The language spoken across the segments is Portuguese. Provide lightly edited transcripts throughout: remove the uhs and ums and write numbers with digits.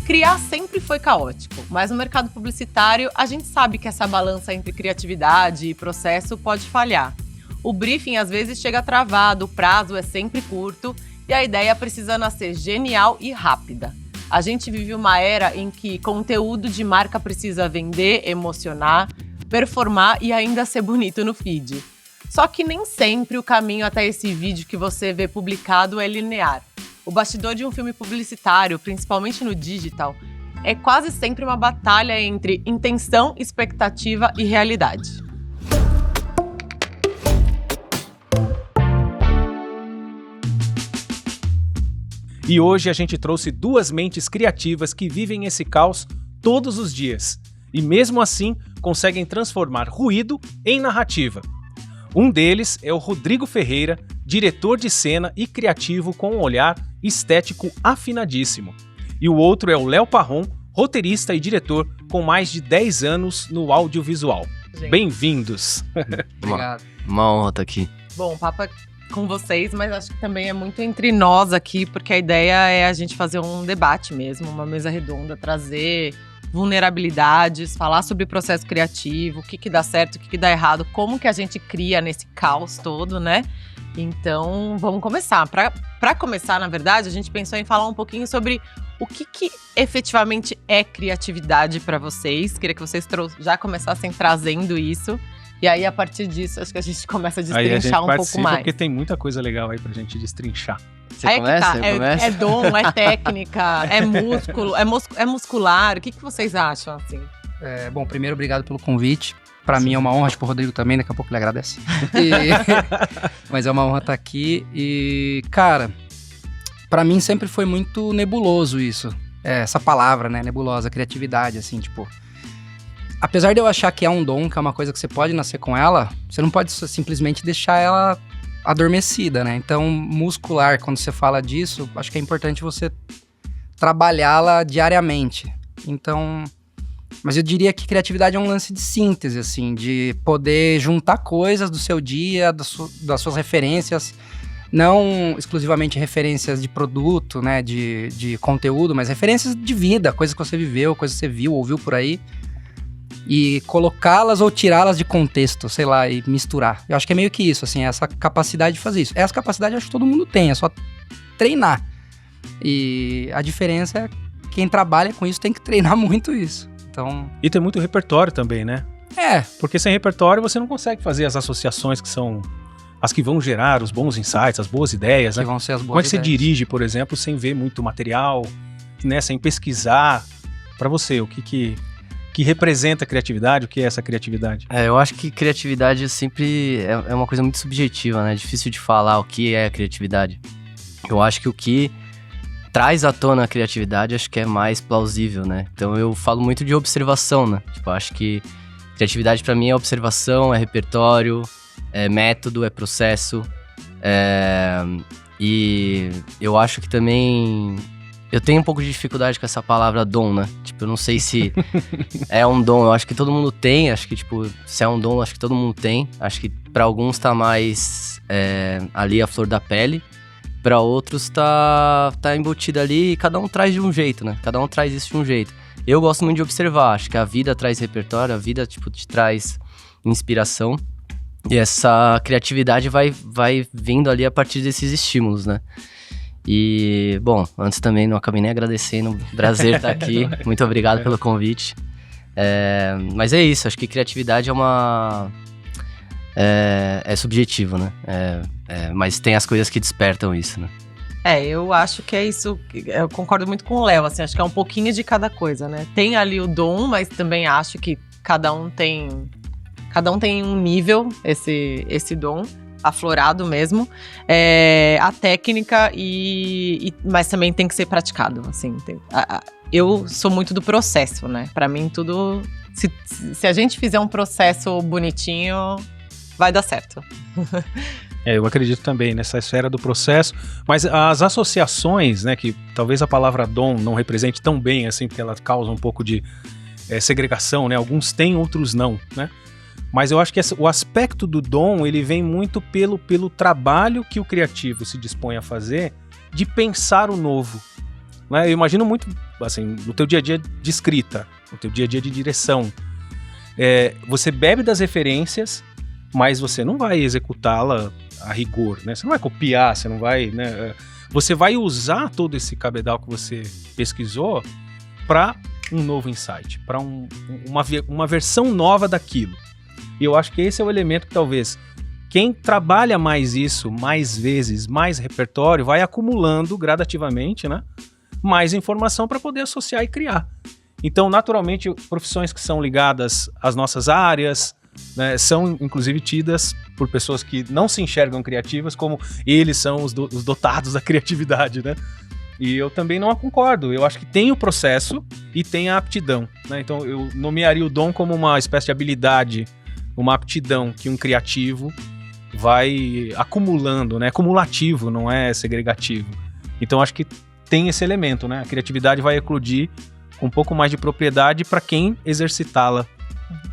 Criar sempre foi caótico, mas no mercado publicitário a gente sabe que essa balança entre criatividade e processo pode falhar. O briefing às vezes chega travado, o prazo é sempre curto e a ideia precisa nascer genial e rápida. A gente vive uma era em que conteúdo de marca precisa vender, emocionar, performar e ainda ser bonito no feed. Só que nem sempre o caminho até esse vídeo que você vê publicado é linear. O bastidor de um filme publicitário, principalmente no digital, é quase sempre uma batalha entre intenção, expectativa e realidade. E hoje a gente trouxe duas mentes criativas que vivem esse caos todos os dias. E mesmo assim, conseguem transformar ruído em narrativa. Um deles é o Rodrigo Ferreira, diretor de cena e criativo com um olhar estético afinadíssimo. E o outro é o Léo Parron, roteirista e diretor com mais de 10 anos no audiovisual. Bem-vindos! Obrigado. Uma honra estar aqui. Bom, o papo é com vocês, mas acho que também é muito entre nós aqui, porque a ideia é a gente fazer um debate mesmo, uma mesa redonda, trazer vulnerabilidades, falar sobre o processo criativo, o que dá certo, o que dá errado, como que a gente cria nesse caos todo, né? Então, vamos começar. Para começar, na verdade, a gente pensou em falar um pouquinho sobre o que efetivamente é criatividade para vocês. Queria que vocês já começassem trazendo isso. E aí, a partir disso, acho que a gente começa a destrinchar um pouco mais. Porque tem muita coisa legal aí pra gente destrinchar. Você começa? É dom, é técnica, é músculo, é muscular. O que vocês acham, assim? Bom, primeiro, obrigado pelo convite. Pra mim é uma honra, tipo, o Rodrigo também, daqui a pouco ele agradece. Mas é uma honra estar aqui. E, cara, pra mim sempre foi muito nebuloso isso. Essa palavra, né, nebulosa, criatividade, assim, tipo... Apesar de eu achar que é um dom, que é uma coisa que você pode nascer com ela, você não pode simplesmente deixar ela adormecida, né? Então, muscular, quando você fala disso, acho que é importante você trabalhá-la diariamente. Então, mas eu diria que criatividade é um lance de síntese, assim, de poder juntar coisas do seu dia, das suas referências, não exclusivamente referências de produto, né, de conteúdo, mas referências de vida, coisas que você viveu, coisas que você viu, ouviu por aí, e colocá-las ou tirá-las de contexto, sei lá, e misturar. Eu acho que é meio que isso, assim, essa capacidade de fazer isso. Essa capacidade eu acho que todo mundo tem, é só treinar. E a diferença é que quem trabalha com isso tem que treinar muito isso. Então... E tem muito repertório também, né? Porque sem repertório você não consegue fazer as associações que são as que vão gerar os bons insights, as boas ideias, que né? Vão ser as boas Como é que ideias. você dirige, por exemplo, sem ver muito material, né? Sem pesquisar? Pra você, o que representa a criatividade, o que é essa criatividade? Eu acho que criatividade sempre é uma coisa muito subjetiva, né? Difícil de falar o que é a criatividade. Eu acho que o que traz à tona a criatividade, acho que é mais plausível, né? Então eu falo muito de observação, né? Tipo, acho que criatividade pra mim é observação, é repertório, é método, é processo. E eu acho que também... Eu tenho um pouco de dificuldade com essa palavra dom, né? Tipo, eu não sei se é um dom. Eu acho que todo mundo tem. Acho que, tipo, se é um dom, acho que todo mundo tem. Acho que pra alguns tá mais ali a flor da pele. Pra outros tá embutido ali e cada um traz de um jeito, né? Cada um traz isso de um jeito. Eu gosto muito de observar. Acho que a vida traz repertório, a vida, tipo, te traz inspiração. E essa criatividade vai vindo ali a partir desses estímulos, né? E, bom, antes também não acabei nem agradecendo, prazer estar aqui, muito obrigado pelo convite. Mas é isso, acho que criatividade é subjetivo, né? Mas tem as coisas que despertam isso, né? Eu acho que é isso, eu concordo muito com o Léo, assim, acho que é um pouquinho de cada coisa, né? Tem ali o dom, mas também acho que cada um tem um nível, esse dom. Aflorado mesmo, a técnica, mas também tem que ser praticado, assim. Eu sou muito do processo, né? Pra mim, tudo... Se a gente fizer um processo bonitinho, vai dar certo. Eu acredito também nessa esfera do processo, mas as associações, né, que talvez a palavra dom não represente tão bem, assim, porque ela causa um pouco de segregação, né? Alguns têm, outros não, né? Mas eu acho que o aspecto do dom, ele vem muito pelo trabalho que o criativo se dispõe a fazer de pensar o novo. né? Eu imagino muito, assim, no teu dia a dia de escrita, no teu dia a dia de direção. Você bebe das referências, mas você não vai executá-la a rigor, né? Você não vai copiar, você não vai, né? Você vai usar todo esse cabedal que você pesquisou para um novo insight, para uma versão nova daquilo. E eu acho que esse é o elemento que talvez quem trabalha mais isso, mais vezes, mais repertório, vai acumulando gradativamente, né, mais informação para poder associar e criar. Então, naturalmente, profissões que são ligadas às nossas áreas, né, são inclusive tidas por pessoas que não se enxergam criativas como eles são os dotados da criatividade, né? E eu também não a concordo. Eu acho que tem o processo e tem a aptidão, né? Então eu nomearia o dom como uma espécie de habilidade, uma aptidão que um criativo vai acumulando, né? Cumulativo, não é segregativo. Então acho que tem esse elemento, né? A criatividade vai eclodir com um pouco mais de propriedade para quem exercitá-la,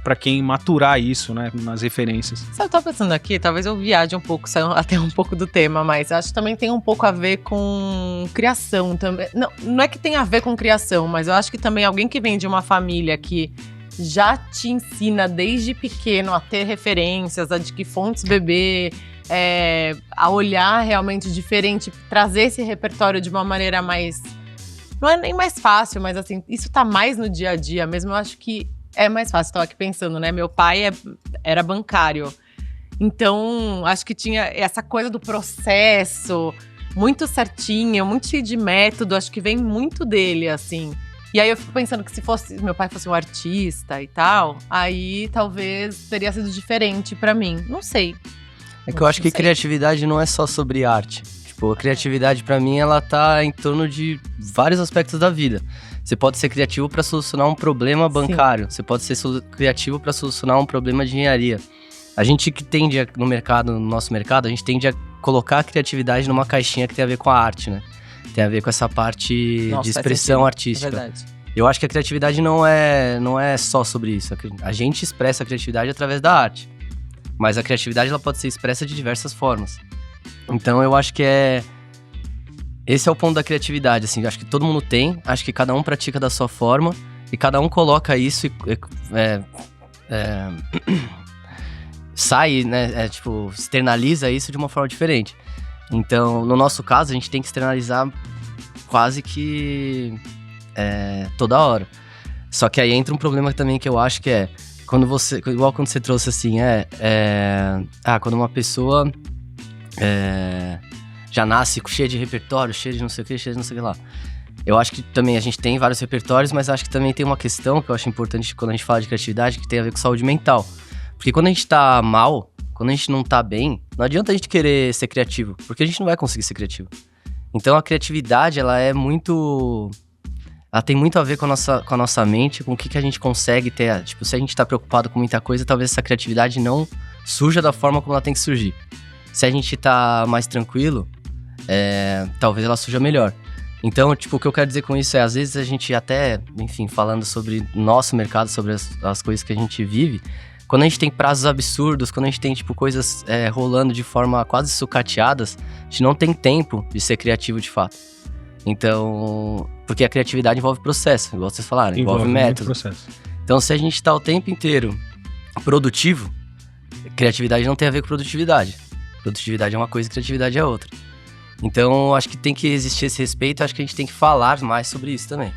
para quem maturar isso, né, nas referências. Sabe, eu tô pensando aqui, talvez eu viaje um pouco, saia até um pouco do tema, mas acho que também tem um pouco a ver com criação também. Não é que tem a ver com criação, mas eu acho que também alguém que vem de uma família que já te ensina desde pequeno a ter referências, a de que fontes beber, a olhar realmente diferente, trazer esse repertório de uma maneira mais... Não é nem mais fácil, mas assim, isso tá mais no dia a dia mesmo, eu acho que é mais fácil. Estou aqui pensando, né? Meu pai era bancário. Então, acho que tinha essa coisa do processo muito certinho, muito cheio de método. Acho que vem muito dele, assim. E aí eu fico pensando que se meu pai fosse um artista e tal, aí talvez teria sido diferente pra mim. Não sei. É que eu acho que criatividade não é só sobre arte. Tipo, a criatividade pra mim, ela tá em torno de vários aspectos da vida. Você pode ser criativo para solucionar um problema bancário. Sim. Você pode ser criativo para solucionar um problema de engenharia. A gente que tende no nosso mercado, a gente tende a colocar a criatividade numa caixinha que tem a ver com a arte, né? Tem a ver com essa parte de expressão artística. É verdade. Eu acho que a criatividade não é só sobre isso. A gente expressa a criatividade através da arte. Mas a criatividade ela pode ser expressa de diversas formas. Então eu acho que esse é o ponto da criatividade, assim, acho que todo mundo tem, acho que cada um pratica da sua forma e cada um coloca isso sai, né, externaliza isso de uma forma diferente. Então, no nosso caso, a gente tem que externalizar quase que toda hora. Só que aí entra um problema também que eu acho que quando você trouxe assim, quando uma pessoa já nasce cheio de repertório, cheio de não sei o que, cheio de não sei o que lá. Eu acho que também a gente tem vários repertórios, mas acho que também tem uma questão que eu acho importante quando a gente fala de criatividade, que tem a ver com saúde mental. Porque quando a gente tá mal, quando a gente não tá bem, não adianta a gente querer ser criativo, porque a gente não vai conseguir ser criativo. Então a criatividade, ela tem muito a ver com a nossa mente, com o que a gente consegue ter. Tipo, se a gente tá preocupado com muita coisa, talvez essa criatividade não surja da forma como ela tem que surgir. Se a gente tá mais tranquilo, talvez ela surja melhor. Então, tipo, o que eu quero dizer com isso às vezes a gente até, enfim, falando sobre nosso mercado, sobre as coisas que a gente vive, quando a gente tem prazos absurdos, quando a gente tem, tipo, coisas rolando de forma quase sucateadas, a gente não tem tempo de ser criativo de fato. Então, porque a criatividade envolve processo, igual vocês falaram, envolve método. Processo. Então, se a gente tá o tempo inteiro produtivo, criatividade não tem a ver com produtividade. Produtividade é uma coisa, criatividade é outra. Então, acho que tem que existir esse respeito, acho que a gente tem que falar mais sobre isso também.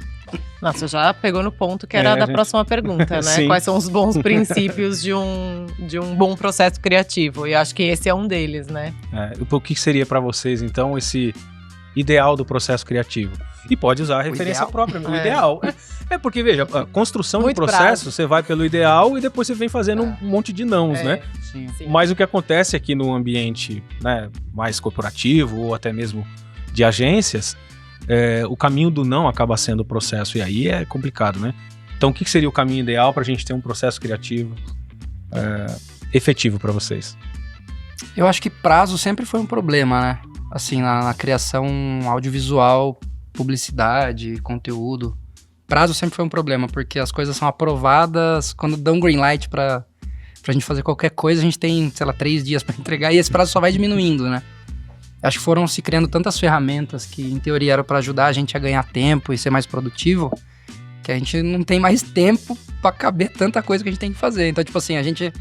Nossa, já pegou no ponto que era da próxima pergunta, né? Quais são os bons princípios de um bom processo criativo? E acho que esse é um deles, né? O que seria para vocês, então, esse ideal do processo criativo? E pode usar a referência própria, o ideal. Porque, veja, a construção de processo, você vai pelo ideal e depois você vem fazendo um monte de nãos, né? Sim. Mas o que acontece aqui no ambiente, né, mais corporativo ou até mesmo de agências, o caminho do não acaba sendo o processo, e aí é complicado, né? Então, o que seria o caminho ideal para a gente ter um processo criativo efetivo para vocês? Eu acho que prazo sempre foi um problema, né? Assim, na criação audiovisual, publicidade, conteúdo. Prazo sempre foi um problema, porque as coisas são aprovadas, quando dão green light pra gente fazer qualquer coisa, a gente tem, sei lá, 3 dias pra entregar, e esse prazo só vai diminuindo, né? Acho que foram se criando tantas ferramentas que, em teoria, eram para ajudar a gente a ganhar tempo e ser mais produtivo, que a gente não tem mais tempo para caber tanta coisa que a gente tem que fazer. Então, tipo assim, a gente,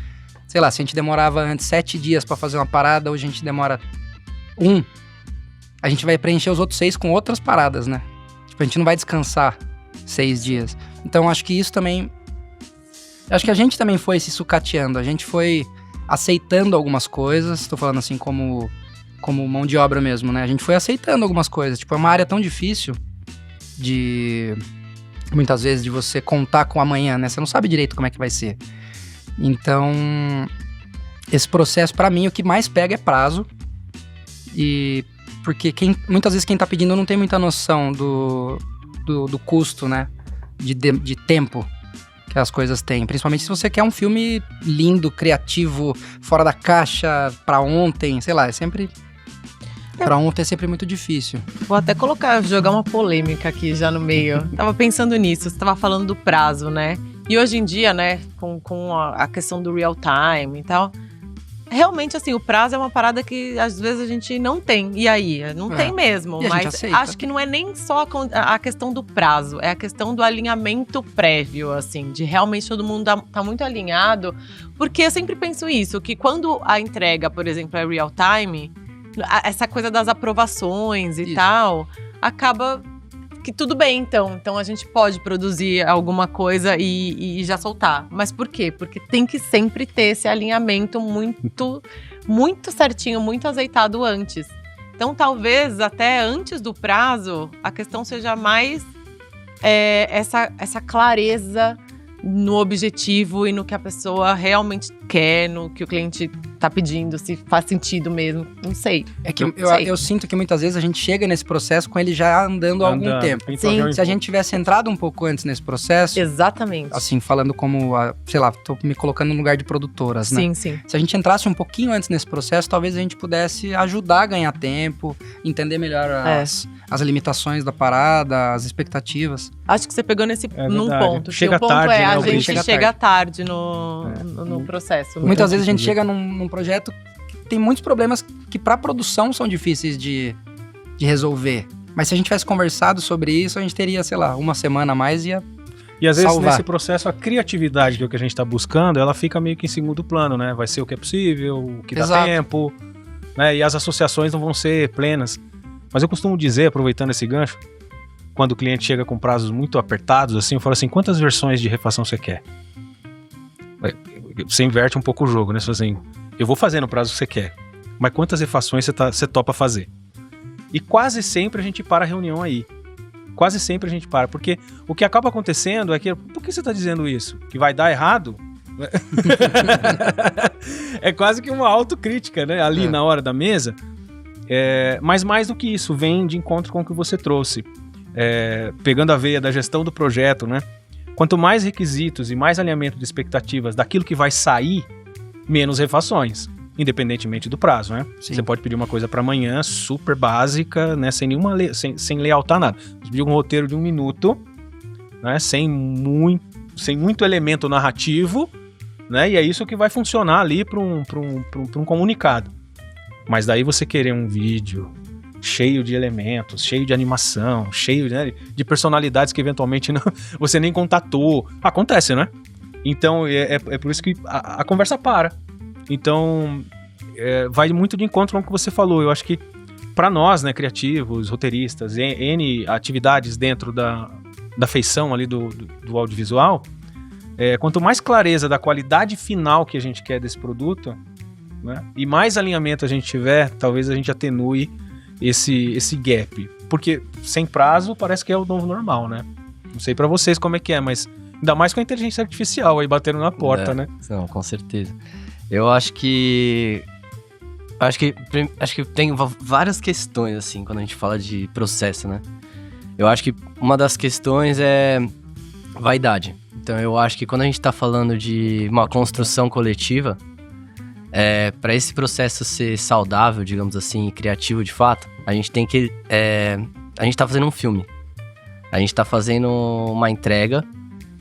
sei lá, se a gente demorava antes 7 dias para fazer uma parada, hoje a gente demora 1, a gente vai preencher os outros 6 com outras paradas, né? Tipo, a gente não vai descansar 6 dias. Então, acho que isso também... Acho que a gente também foi se sucateando, a gente foi aceitando algumas coisas, tô falando assim como mão de obra mesmo, né? A gente foi aceitando algumas coisas. Tipo, é uma área tão difícil muitas vezes, de você contar com amanhã, né? Você não sabe direito como é que vai ser. Então, esse processo, pra mim, o que mais pega é prazo. Porque muitas vezes quem tá pedindo não tem muita noção do custo, né? De tempo que as coisas têm. Principalmente se você quer um filme lindo, criativo, fora da caixa, pra ontem, sei lá, pra ontem é sempre muito difícil. Vou até jogar uma polêmica aqui já no meio. Tava pensando nisso, você tava falando do prazo, né? E hoje em dia, né, com a questão do real time e tal, realmente, assim, o prazo é uma parada que às vezes a gente não tem. E aí? Não tem mesmo. E a gente mas aceita. acho que não é nem só a questão do prazo, é a questão do alinhamento prévio, assim, de realmente todo mundo tá muito alinhado. Porque eu sempre penso isso, que quando a entrega, por exemplo, é real time, essa coisa das aprovações e tal, acaba que tudo bem, então a gente pode produzir alguma coisa e já soltar. Mas por quê? Porque tem que sempre ter esse alinhamento muito, muito certinho, muito azeitado antes. Então talvez até antes do prazo, a questão seja mais essa clareza no objetivo e no que a pessoa realmente quer, no que o cliente tá pedindo, se faz sentido mesmo, não sei. É que eu sinto que muitas vezes a gente chega nesse processo com ele já andando há algum tempo. Sim. Se a gente tivesse entrado um pouco antes nesse processo... Exatamente. Assim, falando como, sei lá, tô me colocando no lugar de produtoras, né? Sim. Se a gente entrasse um pouquinho antes nesse processo, talvez a gente pudesse ajudar a ganhar tempo, entender melhor as limitações da parada, as expectativas. Acho que você pegou num ponto. Chega o ponto tarde, né? a gente chega tarde no processo. Muitas vezes a gente chega num projeto que tem muitos problemas que para produção são difíceis de resolver. Mas se a gente tivesse conversado sobre isso, a gente teria, sei lá, uma semana a mais e ia E às vezes salvar. nesse processo a criatividade, que é o que a gente está buscando, ela fica meio que em segundo plano, né? Vai ser o que é possível, o que dá Exato. tempo, né? E as associações não vão ser plenas. Mas eu costumo dizer, aproveitando esse gancho, quando o cliente chega com prazos muito apertados, assim, eu falo assim, quantas versões de refação você quer? Você inverte um pouco o jogo, né? Você fala assim, eu vou fazer no prazo que você quer, mas quantas refações você topa fazer? E quase sempre a gente para a reunião aí. Quase sempre a gente para, porque o que acaba acontecendo é que, por que você está dizendo isso? Que vai dar errado? É quase que uma autocrítica, né? Ali na hora da mesa. Mas mais do que isso, vem de encontro com o que você trouxe. Pegando a veia da gestão do projeto, né? Quanto mais requisitos e mais alinhamento de expectativas daquilo que vai sair, menos refações, independentemente do prazo, né? Sim. Você pode pedir uma coisa para amanhã, super básica, né? Sem layoutar nada. Você pedir um roteiro de 1 minuto, né? Sem muito elemento narrativo, né? E é isso que vai funcionar ali para um comunicado. Mas daí você querer um vídeo cheio de elementos, cheio de animação, cheio, né, de personalidades que eventualmente você nem contatou. Acontece, né? Então, é por isso que a conversa para. Então, vai muito de encontro com o que você falou. Eu acho que, para nós, né, criativos, roteiristas, N atividades dentro da feição ali do audiovisual, quanto mais clareza da qualidade final que a gente quer desse produto, né, e mais alinhamento a gente tiver, talvez a gente atenue esse gap. Porque sem prazo parece que é o novo normal, né? Não sei pra vocês como é que é, mas ainda mais com a inteligência artificial aí batendo na porta, né? Não, com certeza. Eu acho que tem várias questões, assim, quando a gente fala de processo, né? Eu acho que uma das questões é vaidade. Então eu acho que quando a gente tá falando de uma construção coletiva, para esse processo ser saudável, digamos assim, e criativo de fato, a gente tem que... a gente tá fazendo um filme. A gente tá fazendo uma entrega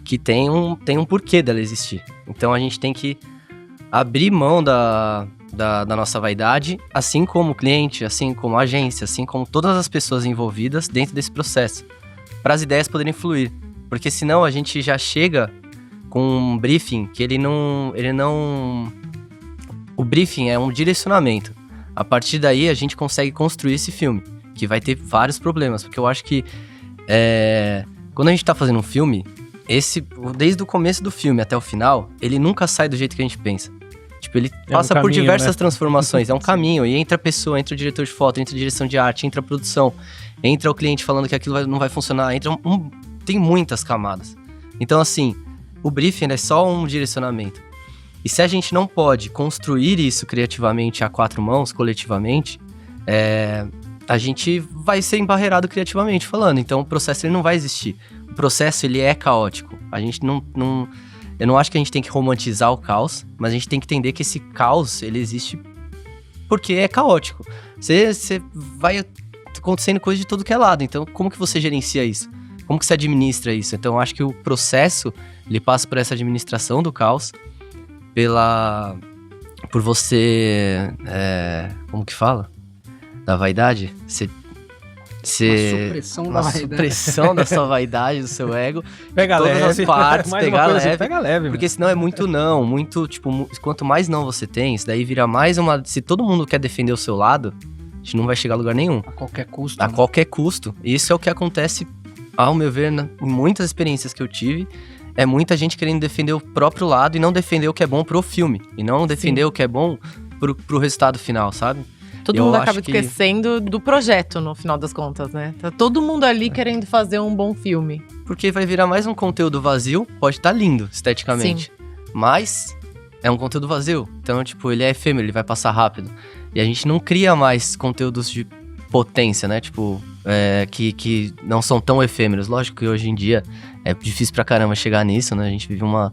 que tem um porquê dela existir. Então a gente tem que abrir mão da nossa vaidade, assim como o cliente, assim como a agência, assim como todas as pessoas envolvidas dentro desse processo, para as ideias poderem fluir. Porque senão a gente já chega com um briefing que ele não... O briefing é um direcionamento. A partir daí a gente consegue construir esse filme, que vai ter vários problemas, porque eu acho que quando a gente tá fazendo um filme, desde o começo do filme até o final, ele nunca sai do jeito que a gente pensa. Tipo, ele passa por diversas transformações, é um caminho, e entra a pessoa, entra o diretor de foto, entra a direção de arte, entra a produção, entra o cliente falando que aquilo não vai funcionar, tem muitas camadas. Então, assim, o briefing é só um direcionamento. E se a gente não pode construir isso criativamente a 4 mãos, coletivamente, a gente vai ser embarreirado criativamente falando. Então, o processo ele não vai existir. O processo, ele é caótico. A gente eu não acho que a gente tem que romantizar o caos, mas a gente tem que entender que esse caos, ele existe porque é caótico. Você vai acontecendo coisa de todo que é lado. Então, como que você gerencia isso? Como que você administra isso? Então, eu acho que o processo, ele passa por essa administração do caos, por você... como que fala? Da vaidade? Uma supressão da sua vaidade, do seu ego. Pega todas leve, as partes, pegar leve. Assim, pega leve, porque senão é muito não, muito, tipo, quanto mais não você tem, isso daí vira mais uma... Se todo mundo quer defender o seu lado, a gente não vai chegar a lugar nenhum. A qualquer custo. A qualquer custo. E isso é o que acontece, ao meu ver, em muitas experiências que eu tive. É muita gente querendo defender o próprio lado e não defender o que é bom pro filme. E não defender o que é bom pro resultado final, sabe? Todo mundo acaba esquecendo do projeto, no final das contas, né? Tá todo mundo ali querendo fazer um bom filme. Porque vai virar mais um conteúdo vazio, pode estar lindo esteticamente. Sim. Mas é um conteúdo vazio. Então, tipo, ele é efêmero, ele vai passar rápido. E a gente não cria mais conteúdos de potência, né? Tipo, que não são tão efêmeros. Lógico que hoje em dia é difícil pra caramba chegar nisso, né? A gente vive uma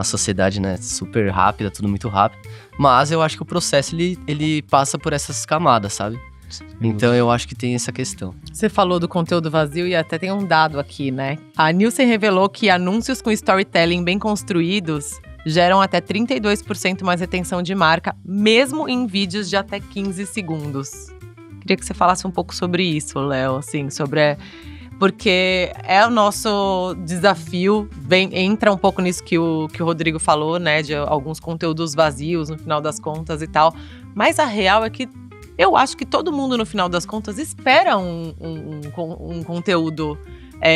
sociedade, né, super rápida, tudo muito rápido. Mas eu acho que o processo, ele passa por essas camadas, sabe? Então eu acho que tem essa questão. Você falou do conteúdo vazio e até tem um dado aqui, né? A Nielsen revelou que anúncios com storytelling bem construídos geram até 32% mais retenção de marca, mesmo em vídeos de até 15 segundos. Queria que você falasse um pouco sobre isso, Léo, assim, porque é o nosso desafio, entra um pouco nisso que o Rodrigo falou, né, de alguns conteúdos vazios no final das contas e tal, mas a real é que eu acho que todo mundo no final das contas espera um conteúdo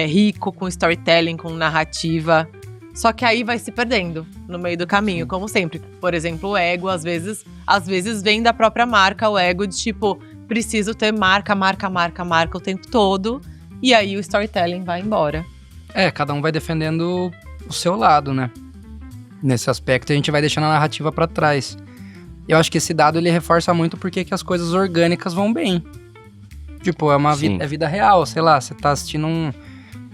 rico, com storytelling, com narrativa, só que aí vai se perdendo no meio do caminho, como sempre. Por exemplo, o ego, às vezes vem da própria marca, o ego de tipo, preciso ter marca o tempo todo. E aí o storytelling vai embora. Cada um vai defendendo o seu lado, né? Nesse aspecto, a gente vai deixando a narrativa pra trás. Eu acho que esse dado, ele reforça muito porque que as coisas orgânicas vão bem. Tipo, é vida real, sei lá, você tá assistindo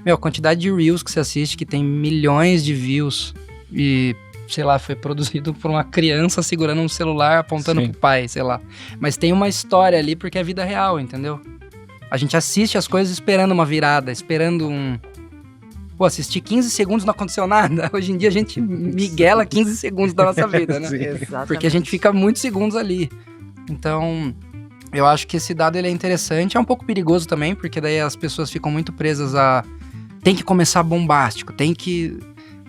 a quantidade de Reels que você assiste, que tem milhões de views. E, sei lá, foi produzido por uma criança segurando um celular, apontando pro pai, sei lá. Mas tem uma história ali porque é vida real, entendeu? A gente assiste as coisas esperando uma virada, esperando assistir 15 segundos não aconteceu nada. Hoje em dia a gente miguela 15 segundos da nossa vida, né? Porque a gente fica muitos segundos ali. Então, eu acho que esse dado ele é interessante. É um pouco perigoso também, porque daí as pessoas ficam muito presas tem que começar bombástico, tem que...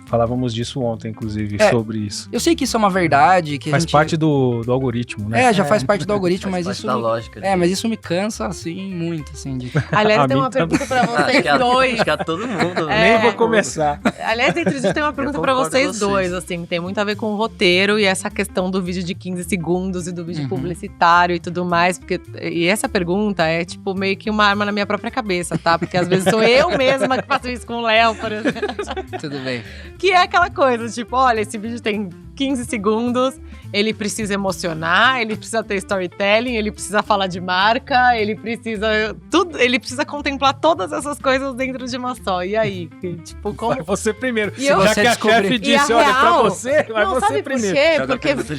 Falávamos disso ontem, inclusive, sobre isso. Eu sei que isso é uma verdade. Que faz parte do algoritmo, né? Já faz parte do algoritmo, mas isso... Faz parte da lógica. Mas isso me cansa, assim, muito, assim. Aliás, tem uma pergunta pra vocês dois. Acho que a todo mundo. Nem vou começar. Aliás, entre isso, tem uma pergunta pra vocês dois, assim, tem muito a ver com o roteiro e essa questão do vídeo de 15 segundos e do vídeo publicitário e tudo mais. E essa pergunta é, tipo, meio que uma arma na minha própria cabeça, tá? Porque às vezes sou eu mesma que faço isso com o Léo, por exemplo. Tudo bem. Que é aquela coisa, tipo, olha, esse vídeo tem 15 segundos, ele precisa emocionar, ele precisa ter storytelling, ele precisa falar de marca, ele precisa contemplar todas essas coisas dentro de uma só. E aí? Tipo, como... Vai você primeiro. E já que a chefe disse, olha, pra você, vai não, você sabe primeiro. Por quê? Porque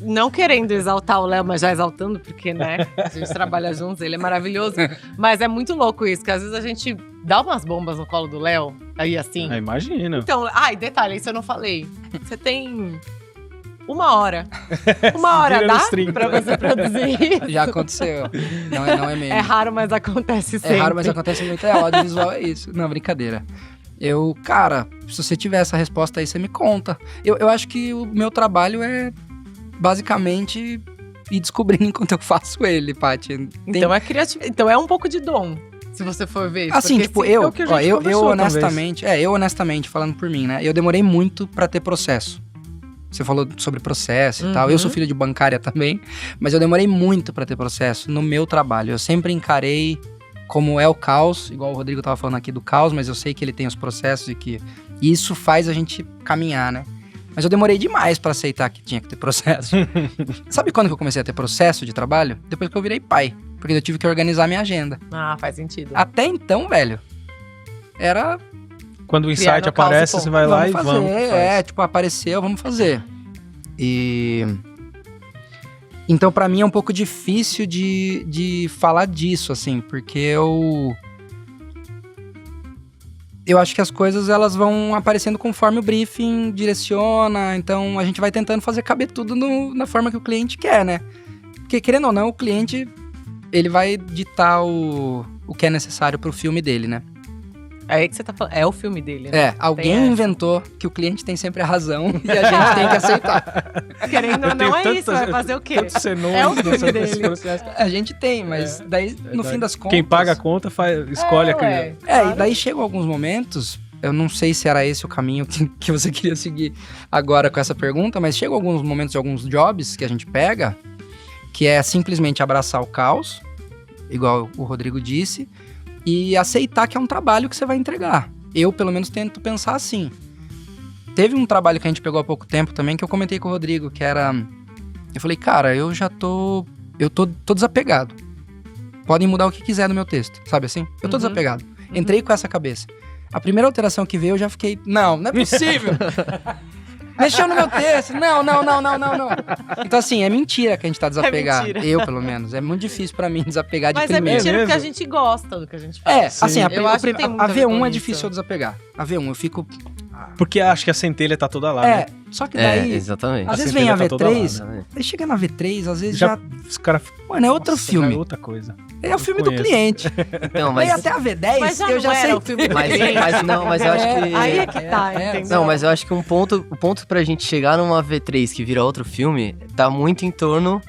não querendo exaltar o Léo, mas já exaltando, porque, né, a gente trabalha juntos, ele é maravilhoso. Mas é muito louco isso, que às vezes a gente dá umas bombas no colo do Léo, aí assim. Imagina. Então, detalhe, isso eu não falei. Você tem 1 hora. 1 hora Vira dá nos 30. pra você produzir? Já aconteceu. Não é mesmo. É raro, mas acontece sempre. É raro, mas acontece muito. O audiovisual é isso. Não, brincadeira. Cara, se você tiver essa resposta aí, você me conta. Eu acho que o meu trabalho é basicamente ir descobrindo enquanto eu faço ele, Paty. Então é criativo. Então é um pouco de dom, se você for ver. Assim, porque tipo, se- é o que a gente eu conversou, honestamente, eu honestamente, falando por mim, né? Eu demorei muito pra ter processo. Você falou sobre processo e tal. Eu sou filho de bancária também, mas eu demorei muito pra ter processo no meu trabalho. Eu sempre encarei como é o caos, igual o Rodrigo tava falando aqui do caos, mas eu sei que ele tem os processos e que isso faz a gente caminhar, né? Mas eu demorei demais pra aceitar que tinha que ter processo. Sabe quando que eu comecei a ter processo de trabalho? Depois que eu virei pai, porque eu tive que organizar minha agenda. Ah, faz sentido. Até então, velho, era Quando o Criar insight no caos e aparece, ponto. você vai lá e fazer, vamos. tipo, apareceu, vamos fazer. E então pra mim é um pouco difícil de falar disso, assim, porque eu acho que as coisas elas vão aparecendo conforme o briefing direciona, então a gente vai tentando fazer caber tudo na forma que o cliente quer, né? Porque querendo ou não, o cliente ele vai ditar o que é necessário pro filme dele, né? É aí que você tá falando. É o filme dele, né? É, alguém essa. inventou que o cliente tem sempre a razão e a gente tem que aceitar. Querendo ou Eu tenho não, é tantas- isso. Vai fazer o quê? Tanto cenoura É o nessa- filme nesse dele. processo. A gente tem, mas daí, no fim das contas... Quem paga a conta escolhe a criança. E daí chegam alguns momentos, eu não sei se era esse o caminho que você queria seguir agora com essa pergunta, mas chegam alguns momentos de alguns jobs que a gente pega, que é simplesmente abraçar o caos, igual o Rodrigo disse, e aceitar que é um trabalho que você vai entregar. Eu, pelo menos, tento pensar assim. Teve um trabalho que a gente pegou há pouco tempo também, que eu comentei com o Rodrigo, que era... Eu falei, cara, eu tô desapegado. Podem mudar o que quiser no meu texto, sabe assim? Eu tô desapegado. Entrei com essa cabeça. A primeira alteração que veio, eu já fiquei, não é possível. Mexeu no meu texto. Não. Então, assim, é mentira que a gente tá desapegado. mentira. Eu, pelo menos. É muito difícil pra mim desapegar de Mas é primeira. mentira porque a mesmo? gente gosta do que a gente faz. Assim, Eu acho que tem muito a ver V1 com é isso. difícil eu desapegar. A V1, eu fico... Porque acho que a centelha tá toda lá, né? Só que daí... exatamente. Às A vezes vem a centelha tá toda lá, V3, né? aí chega na V3, às vezes já... Os caras... Mano, é outro Nossa, filme. já é outra coisa. É o filme do conheço. cliente. Então, Aí mas, até a V10, Mas já eu não já era sei. o filme do mas, cliente. mas eu acho que... Aí é que tá, entendeu? Não, mas eu acho que o ponto pra gente chegar numa V3 que vira outro filme tá muito em torno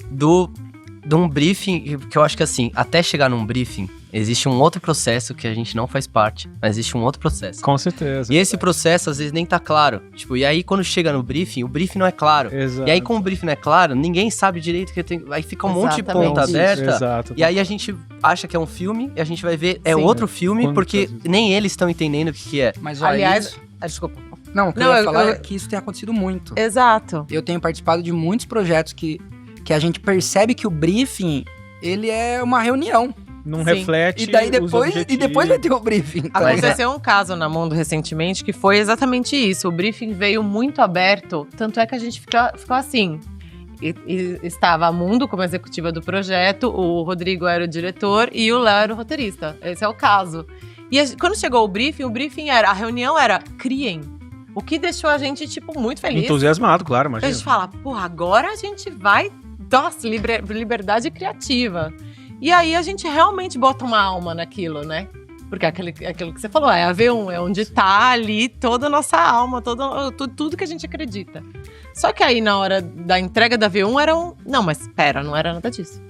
de um briefing, que eu acho que assim, até chegar num briefing, existe um outro processo que a gente não faz parte, mas existe um outro processo. Com certeza. E esse processo às vezes nem tá claro. Tipo, e aí quando chega no briefing, o briefing não é claro. Exato. E aí como o briefing não é claro, ninguém sabe direito que tem... Aí fica um monte de Exatamente. ponta aberta. Exato. E aí a gente acha que é um filme, e a gente vai ver, é Sim. outro filme, Quantas porque vezes? nem eles estão entendendo o que é. Mas olha Aliás, isso... desculpa. Não, o que Não, eu ia eu- falar eu- é que isso tem acontecido muito. Exato. Eu tenho participado de muitos projetos que a gente percebe que o briefing, ele é uma reunião. Não Sim. reflete E daí os depois, objetivos. vai ter o briefing. Então, Aconteceu um caso na Mundo recentemente que foi exatamente isso. O briefing veio muito aberto, tanto é que a gente ficou assim. E estava a Mundo como executiva do projeto, o Rodrigo era o diretor e o Léo era o roteirista. Esse é o caso. E quando chegou o briefing era, a reunião era criem. O que deixou a gente, tipo, muito feliz. Entusiasmado, claro, A imagina. gente fala, porra, agora a gente vai, nossa, liberdade criativa. E aí a gente realmente bota uma alma naquilo, né? Porque aquilo que você falou, é a V1, é onde tá ali toda a nossa alma, tudo que a gente acredita. Só que aí na hora da entrega da V1 era um... Não, mas pera, não era nada disso.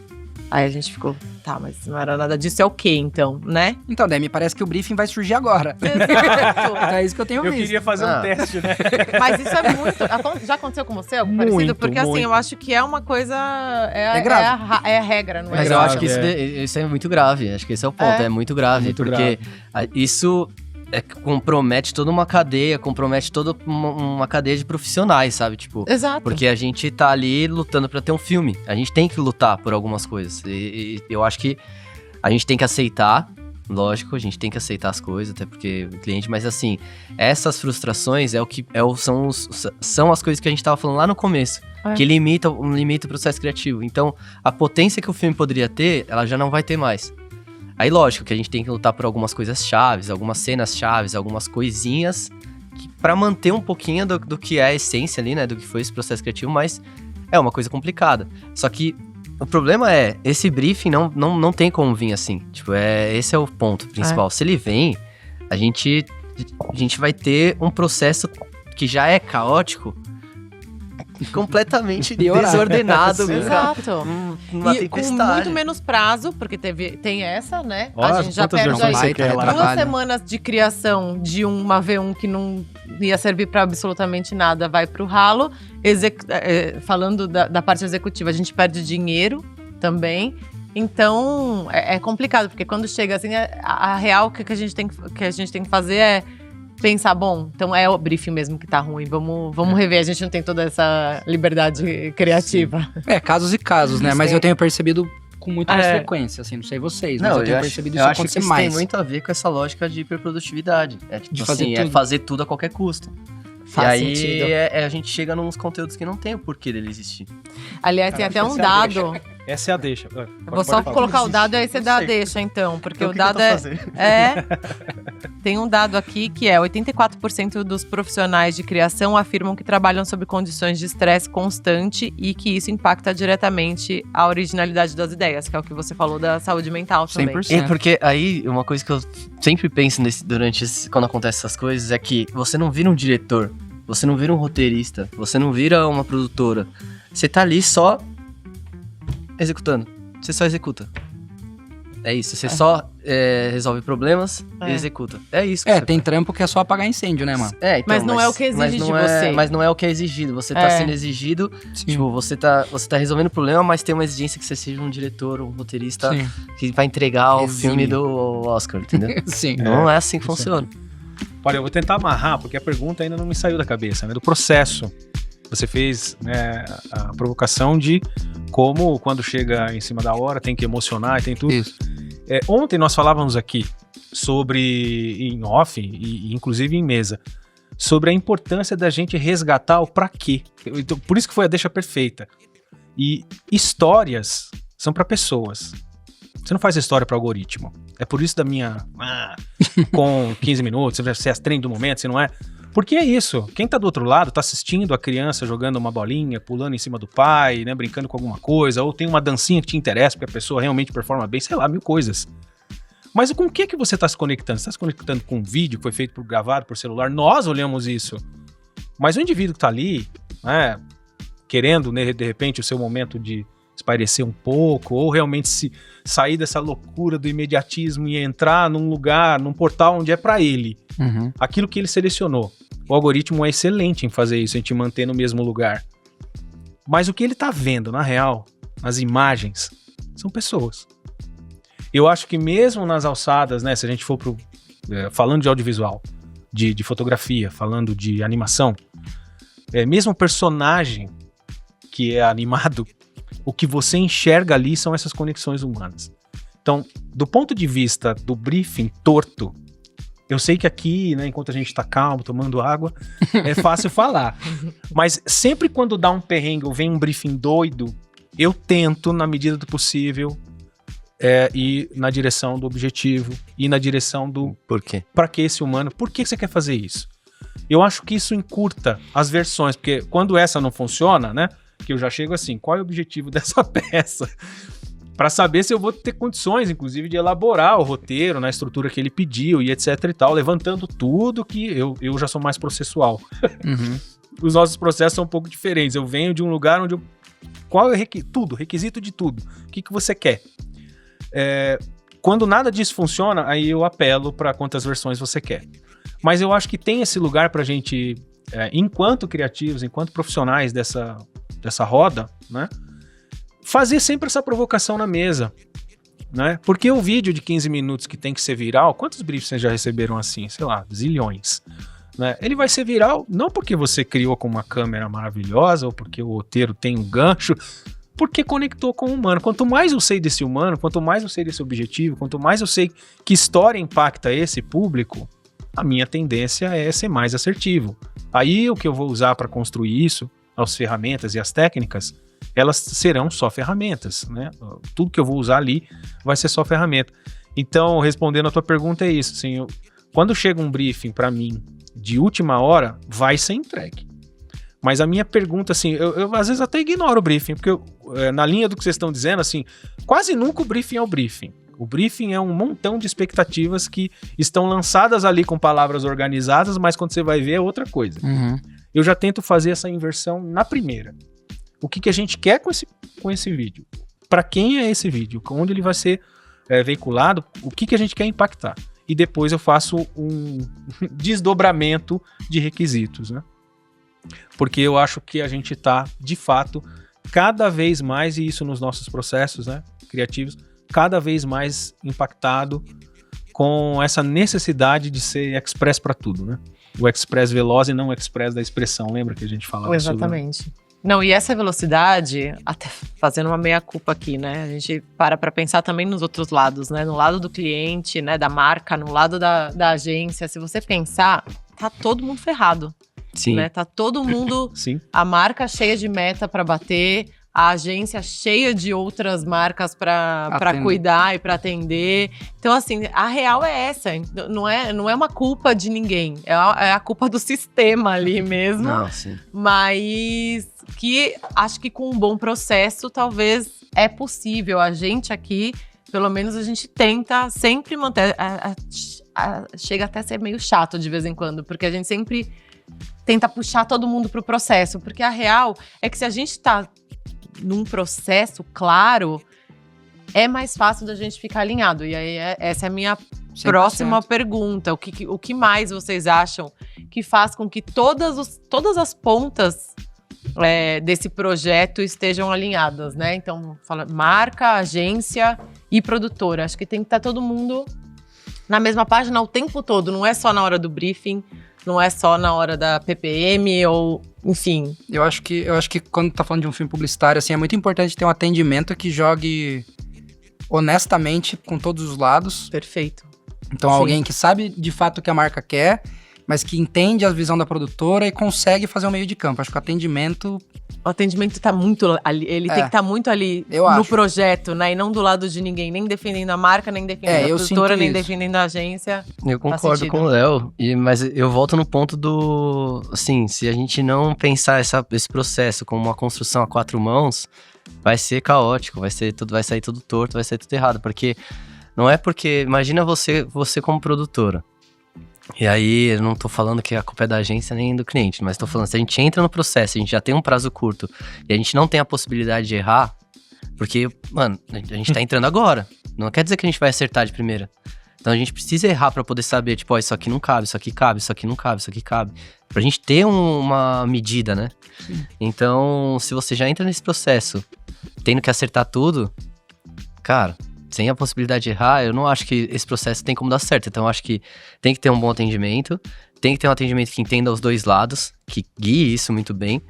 Aí a gente ficou, tá, mas não era nada disso, é o quê então, né? Então, daí me parece que o briefing vai surgir agora. Exato. É isso que eu tenho Eu visto. queria fazer um teste, né? Mas isso é muito... Já aconteceu com você algo parecido? Muito, Porque assim, muito. eu acho que é uma coisa... É grave. É a regra, não é? Mas eu grave, acho que isso é muito grave. Acho que esse é o ponto. É. É muito grave. Muito porque isso compromete toda uma cadeia, compromete toda uma cadeia de profissionais, sabe? Tipo, Exato. porque a gente tá ali lutando pra ter um filme. A gente tem que lutar por algumas coisas. E eu acho que a gente tem que aceitar. Lógico, a gente tem que aceitar as coisas, até porque o cliente, mas assim, essas frustrações são as coisas que a gente tava falando lá no começo, É. que limita o processo criativo. Então, a potência que o filme poderia ter, ela já não vai ter mais. Aí, lógico, que a gente tem que lutar por algumas coisas chaves, algumas cenas chaves, algumas coisinhas pra manter um pouquinho do que é a essência ali, né? Do que foi esse processo criativo, mas é uma coisa complicada. Só que o problema é, esse briefing não tem como vir assim. Tipo, esse é o ponto principal. Se ele vem, a gente vai ter um processo que já é caótico, completamente desordenado. Exato. Uma E tempestade. com muito menos prazo, porque tem essa, né? Olha, a gente já quantas perde versões aí você quer lá? 2 semanas de criação de uma V1 que não ia servir para absolutamente nada, vai pro ralo. Falando da parte executiva, a gente perde dinheiro também. Então, é complicado, porque quando chega assim, a real que a gente tem que fazer é pensar, bom, então é o briefing mesmo que tá ruim, vamos rever, a gente não tem toda essa liberdade criativa. Casos e casos, né? Isso Mas tem. eu tenho percebido com muito mais frequência, assim, não sei vocês, mas eu tenho percebido isso acontecer isso mais. tem muito a ver com essa lógica de hiperprodutividade. De fazer tudo. É fazer tudo a qualquer custo. Faz e aí sentido. a gente chega nos conteúdos que não tem o porquê dele existir. Aliás, tem até um dado. Essa é a deixa. Eu vou só colocar o dado e aí você dá a deixa, então. Porque o dado tem um dado aqui que é 84% dos profissionais de criação afirmam que trabalham sob condições de estresse constante e que isso impacta diretamente a originalidade das ideias, que é o que você falou da saúde mental também. 100%. Porque aí, uma coisa que eu sempre penso quando acontecem essas coisas é que você não vira um diretor, você não vira um roteirista, você não vira uma produtora. Você tá ali só executando. Você só executa. É isso. Você só resolve problemas e executa. É isso. Que Tem trampo que é só apagar incêndio, né, mano? Então, Mas não é o que exige de você. Mas não é o que é exigido. Você tá sendo exigido. Sim. Tipo, você tá resolvendo o problema, mas tem uma exigência que você seja um diretor, um roteirista Sim. que vai entregar o Exímio. filme do Oscar, entendeu? Sim. Não é assim que funciona. Olha, eu vou tentar amarrar, porque a pergunta ainda não me saiu da cabeça, né? Do processo. Você fez, né, a provocação de como, quando chega em cima da hora, tem que emocionar e tem tudo. Isso. Ontem nós falávamos aqui sobre, em off, e inclusive em mesa, sobre a importância da gente resgatar o pra quê. Então, por isso que foi a deixa perfeita. E histórias são para pessoas. Você não faz história para algoritmo. É por isso da minha... com 15 minutos, você é as trem do momento, você não é... Porque é isso, quem tá do outro lado tá assistindo a criança jogando uma bolinha, pulando em cima do pai, né, brincando com alguma coisa, ou tem uma dancinha que te interessa porque a pessoa realmente performa bem, sei lá, 1000 coisas. Mas com o que você tá se conectando? Você tá se conectando com um vídeo que foi feito gravado por celular? Nós olhamos isso. Mas o indivíduo que tá ali, né, querendo, né, de repente, o seu momento de espairecer um pouco, ou realmente se sair dessa loucura do imediatismo e entrar num lugar, num portal onde é pra ele, aquilo que ele selecionou. O algoritmo é excelente em fazer isso, em te manter no mesmo lugar. Mas o que ele tá vendo, na real, as imagens, são pessoas. Eu acho que mesmo nas alçadas, né, se a gente for falando de audiovisual, de fotografia, falando de animação, mesmo o personagem que é animado, o que você enxerga ali são essas conexões humanas. Então, do ponto de vista do briefing torto, eu sei que aqui, né, enquanto a gente tá calmo, tomando água, é fácil falar. Mas sempre quando dá um perrengue ou vem um briefing doido, eu tento, na medida do possível, ir na direção do objetivo, ir na direção do... Por quê? Pra que esse humano? Por que você quer fazer isso? Eu acho que isso encurta as versões, porque quando essa não funciona, né, que eu já chego assim, qual é o objetivo dessa peça? Para saber se eu vou ter condições, inclusive, de elaborar o roteiro na estrutura que ele pediu e etc e tal, levantando tudo que eu já sou mais processual. Os nossos processos são um pouco diferentes. Eu venho de um lugar onde qual é tudo, requisito de tudo. O que você quer? Quando nada disso funciona, aí eu apelo para quantas versões você quer. Mas eu acho que tem esse lugar pra gente, enquanto criativos, enquanto profissionais dessa roda, né? Fazer sempre essa provocação na mesa, né? Porque o vídeo de 15 minutos que tem que ser viral, quantos briefs vocês já receberam assim? Sei lá, zilhões, né? Ele vai ser viral não porque você criou com uma câmera maravilhosa ou porque o roteiro tem um gancho, porque conectou com o humano. Quanto mais eu sei desse humano, quanto mais eu sei desse objetivo, quanto mais eu sei que história impacta esse público, a minha tendência é ser mais assertivo. Aí o que eu vou usar para construir isso, as ferramentas e as técnicas, elas serão só ferramentas, né? Tudo que eu vou usar ali vai ser só ferramenta. Então, respondendo a tua pergunta é isso, assim, quando chega um briefing para mim de última hora vai ser entregue. Mas a minha pergunta, assim, eu às vezes até ignoro o briefing, porque na linha do que vocês estão dizendo, assim, quase nunca o briefing é o briefing. O briefing é um montão de expectativas que estão lançadas ali com palavras organizadas, mas quando você vai ver é outra coisa. Eu já tento fazer essa inversão na primeira. O que a gente quer com esse vídeo? Para quem é esse vídeo? Onde ele vai ser veiculado? O que a gente quer impactar? E depois eu faço um desdobramento de requisitos, né? Porque eu acho que a gente está, de fato, cada vez mais, e isso nos nossos processos, né, criativos, cada vez mais impactado com essa necessidade de ser express para tudo, né? O express veloz e não o express da expressão, lembra que a gente falava isso? Exatamente. Não, e essa velocidade, até fazendo uma meia-culpa aqui, né? A gente para pensar também nos outros lados, né? No lado do cliente, né? Da marca, no lado da agência. Se você pensar, tá todo mundo ferrado. Sim. Né? Tá todo mundo, Sim. a marca cheia de meta para bater, a agência cheia de outras marcas para cuidar e para atender. Então, assim, a real é essa. Não é uma culpa de ninguém. É a culpa do sistema ali mesmo. Não, sim. Mas que acho que com um bom processo, talvez é possível. A gente aqui, pelo menos a gente tenta sempre manter. Chega até a ser meio chato de vez em quando, porque a gente sempre tenta puxar todo mundo pro processo, porque a real é que se a gente tá num processo claro, é mais fácil da gente ficar alinhado. E aí, essa é a minha 100%. próxima pergunta. O que mais vocês acham que faz com que todas as pontas desse projeto estejam alinhadas, né? Então, fala marca, agência e produtora. Acho que tem que estar todo mundo na mesma página o tempo todo, não é só na hora do briefing, não é só na hora da PPM ou, enfim. Eu acho que quando tá falando de um filme publicitário, assim, é muito importante ter um atendimento que jogue honestamente com todos os lados. Perfeito. Então, Sim. alguém que sabe de fato o que a marca quer, mas que entende a visão da produtora e consegue fazer um meio de campo. Acho que o atendimento tá muito ali, ele tem que estar muito ali no projeto, né? E não do lado de ninguém, nem defendendo a marca, nem defendendo a produtora, nem defendendo a agência. Eu concordo com o Léo, mas eu volto no ponto do... Assim, se a gente não pensar esse processo como uma construção a 4 mãos, vai ser caótico, vai sair tudo torto, vai sair tudo errado. Porque não é porque... Imagina você como produtora. E aí, eu não tô falando que a culpa é da agência nem do cliente, mas tô falando, se a gente entra no processo, a gente já tem um prazo curto e a gente não tem a possibilidade de errar, porque, mano, a gente tá entrando agora. Não quer dizer que a gente vai acertar de primeira. Então a gente precisa errar pra poder saber, tipo, ó, isso aqui não cabe, isso aqui cabe, isso aqui não cabe, isso aqui cabe. Pra gente ter uma medida, né? Sim. Então, se você já entra nesse processo tendo que acertar tudo, cara... Sem a possibilidade de errar, eu não acho que esse processo tem como dar certo. Então, eu acho que tem que ter um bom atendimento, tem que ter um atendimento que entenda os dois lados, que guie isso muito bem.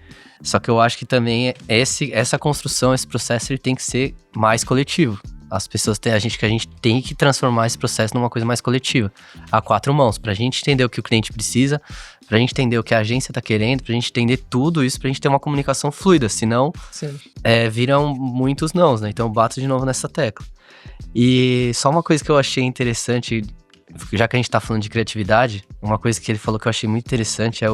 Só que eu acho que também essa construção, esse processo, ele tem que ser mais coletivo. As pessoas a gente tem que transformar esse processo numa coisa mais coletiva. A 4 mãos, pra gente entender o que o cliente precisa, pra gente entender o que a agência tá querendo, pra gente entender tudo isso, pra gente ter uma comunicação fluida. Senão, viram muitos nãos, né? Então, eu bato de novo nessa tecla. E só uma coisa que eu achei interessante, já que a gente tá falando de criatividade, uma coisa que ele falou que eu achei muito interessante é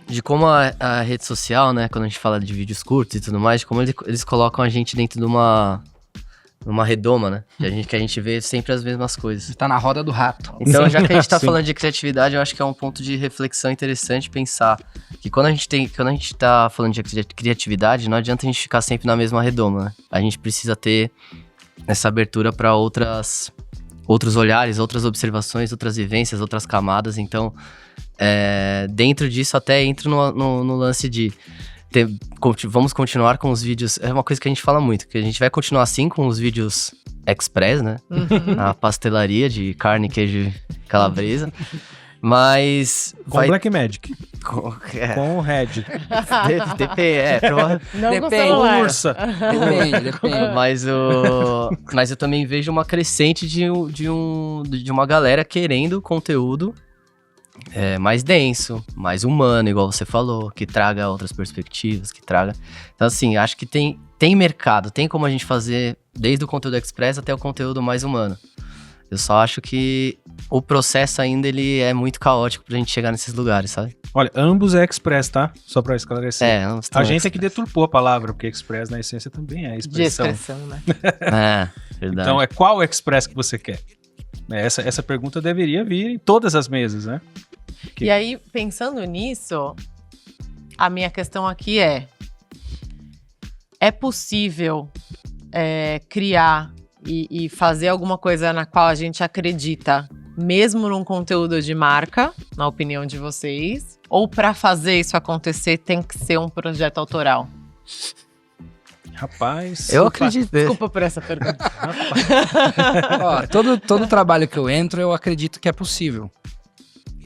de como a rede social, né, quando a gente fala de vídeos curtos e tudo mais, de como eles colocam a gente dentro de uma redoma, né, que a gente vê sempre as mesmas coisas. Tá na roda do rato. Então, já que a gente tá falando de criatividade, eu acho que é um ponto de reflexão interessante pensar que quando a gente tá falando de criatividade, não adianta a gente ficar sempre na mesma redoma, né? A gente precisa ter essa abertura para outros olhares, outras observações, outras vivências, outras camadas. Então, dentro disso, até entro no lance de vamos continuar com os vídeos. É uma coisa que a gente fala muito, que a gente vai continuar assim com os vídeos express, né? Uhum. A pastelaria de carne, queijo e calabresa. Mas... Com Blackmagic. Com o Red. Depende. Ursa. Depende. Mas eu também vejo uma crescente de uma galera querendo conteúdo mais denso, mais humano, igual você falou, que traga outras perspectivas, que traga... Então, assim, acho que tem mercado, tem como a gente fazer desde o conteúdo express até o conteúdo mais humano. Eu só acho que o processo ainda, ele é muito caótico pra gente chegar nesses lugares, sabe? Olha, ambos é express, tá? Só pra esclarecer. Ambos A gente é express. que deturpou a palavra, porque express na essência também é De expressão. expressão, né? Verdade. Então, qual express que você quer? Essa pergunta deveria vir em todas as mesas, né? E aí, pensando nisso, a minha questão aqui é possível criar e fazer alguma coisa na qual a gente acredita, mesmo num conteúdo de marca, na opinião de vocês? Ou para fazer isso acontecer tem que ser um projeto autoral? Rapaz. Eu acredito. Desculpa por essa pergunta. Ó, todo trabalho que eu entro, eu acredito que é possível.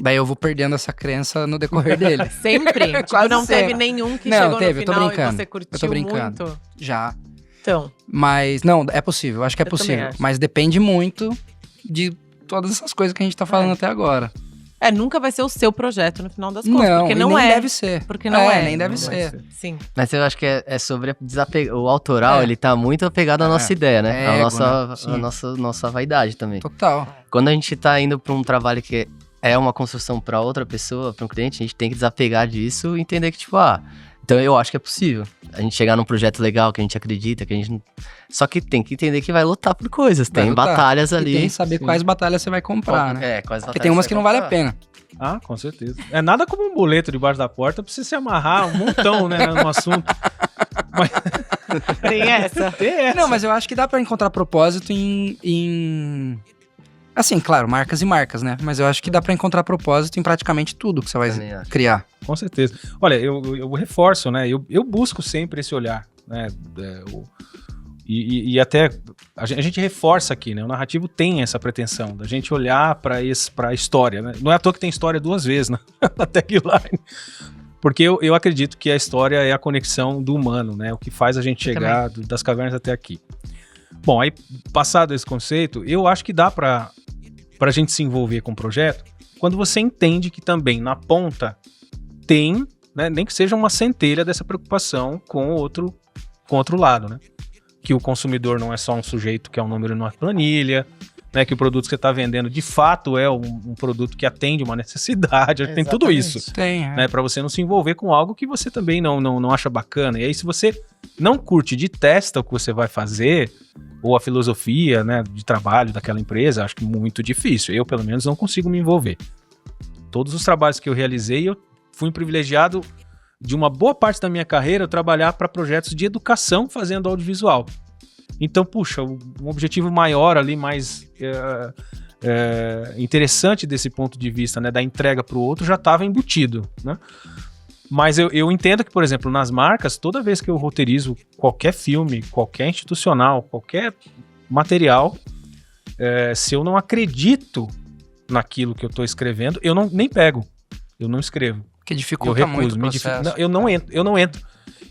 Daí eu vou perdendo essa crença no decorrer dele. Sempre? Tipo, Quase não sempre. teve nenhum que Não, chegou teve, no eu tô final e brincando. você curtiu Eu tô brincando. muito? Já. Então, Mas, não, é possível. Acho que é Eu também possível. acho. Mas depende muito de todas essas coisas que a gente tá falando até agora. nunca vai ser o seu projeto no final das contas. Não, porque e não nem é. deve ser. Porque não é. nem deve Não vai ser. ser. Sim. Mas eu acho que é sobre o autoral, ele tá muito apegado à nossa ideia, né? Ego, A né? nossa vaidade também. Total. Quando a gente tá indo pra um trabalho que é uma construção pra outra pessoa, pra um cliente, a gente tem que desapegar disso e entender que, tipo, então eu acho que é possível. A gente chegar num projeto legal, que a gente acredita, que a gente não... Só que tem que entender que vai lutar por coisas. Vai Tem lutar. batalhas E ali. tem que saber Sim. quais batalhas você vai comprar, né? Quais Porque tem umas que não vale a pena. Ah, com certeza. É nada como um boleto debaixo da porta pra você se amarrar um montão, né, no assunto. Tem essa. Tem essa. Não, mas eu acho que dá pra encontrar propósito Assim, claro, marcas e marcas, né? Mas eu acho que dá pra encontrar propósito em praticamente tudo que você vai Também acho. criar. Com certeza. Olha, eu reforço, né? Eu busco sempre esse olhar, né? E até a gente reforça aqui, né? O narrativo tem essa pretensão da gente olhar para a história, né? Não é à toa que tem história duas vezes na tagline. Porque eu acredito que a história é a conexão do humano, né? O que faz a gente chegar das cavernas até aqui. Bom, aí passado esse conceito, eu acho que dá pra gente se envolver com o projeto quando você entende que também na ponta tem, né, nem que seja uma centelha dessa preocupação com o outro lado, né? Que o consumidor não é só um sujeito que é um número numa planilha, né? Que o produto que você está vendendo de fato é um produto que atende uma necessidade, tem tudo isso. Tem, Né, para você não se envolver com algo que você também não acha bacana. E aí, se você não curte, detesta o que você vai fazer, ou a filosofia, né, de trabalho daquela empresa, acho que muito difícil. Eu, pelo menos, não consigo me envolver. Todos os trabalhos que eu realizei, eu fui um privilegiado de uma boa parte da minha carreira eu trabalhar para projetos de educação fazendo audiovisual. Então, puxa, um objetivo maior ali, mais interessante desse ponto de vista, né, da entrega para o outro, já estava embutido, né? Mas eu entendo que, por exemplo, nas marcas, toda vez que eu roteirizo qualquer filme, qualquer institucional, qualquer material, se eu não acredito naquilo que eu estou escrevendo, eu nem pego, eu não escrevo. Que Eu dificulta muito recuso, o processo. não, eu não entro.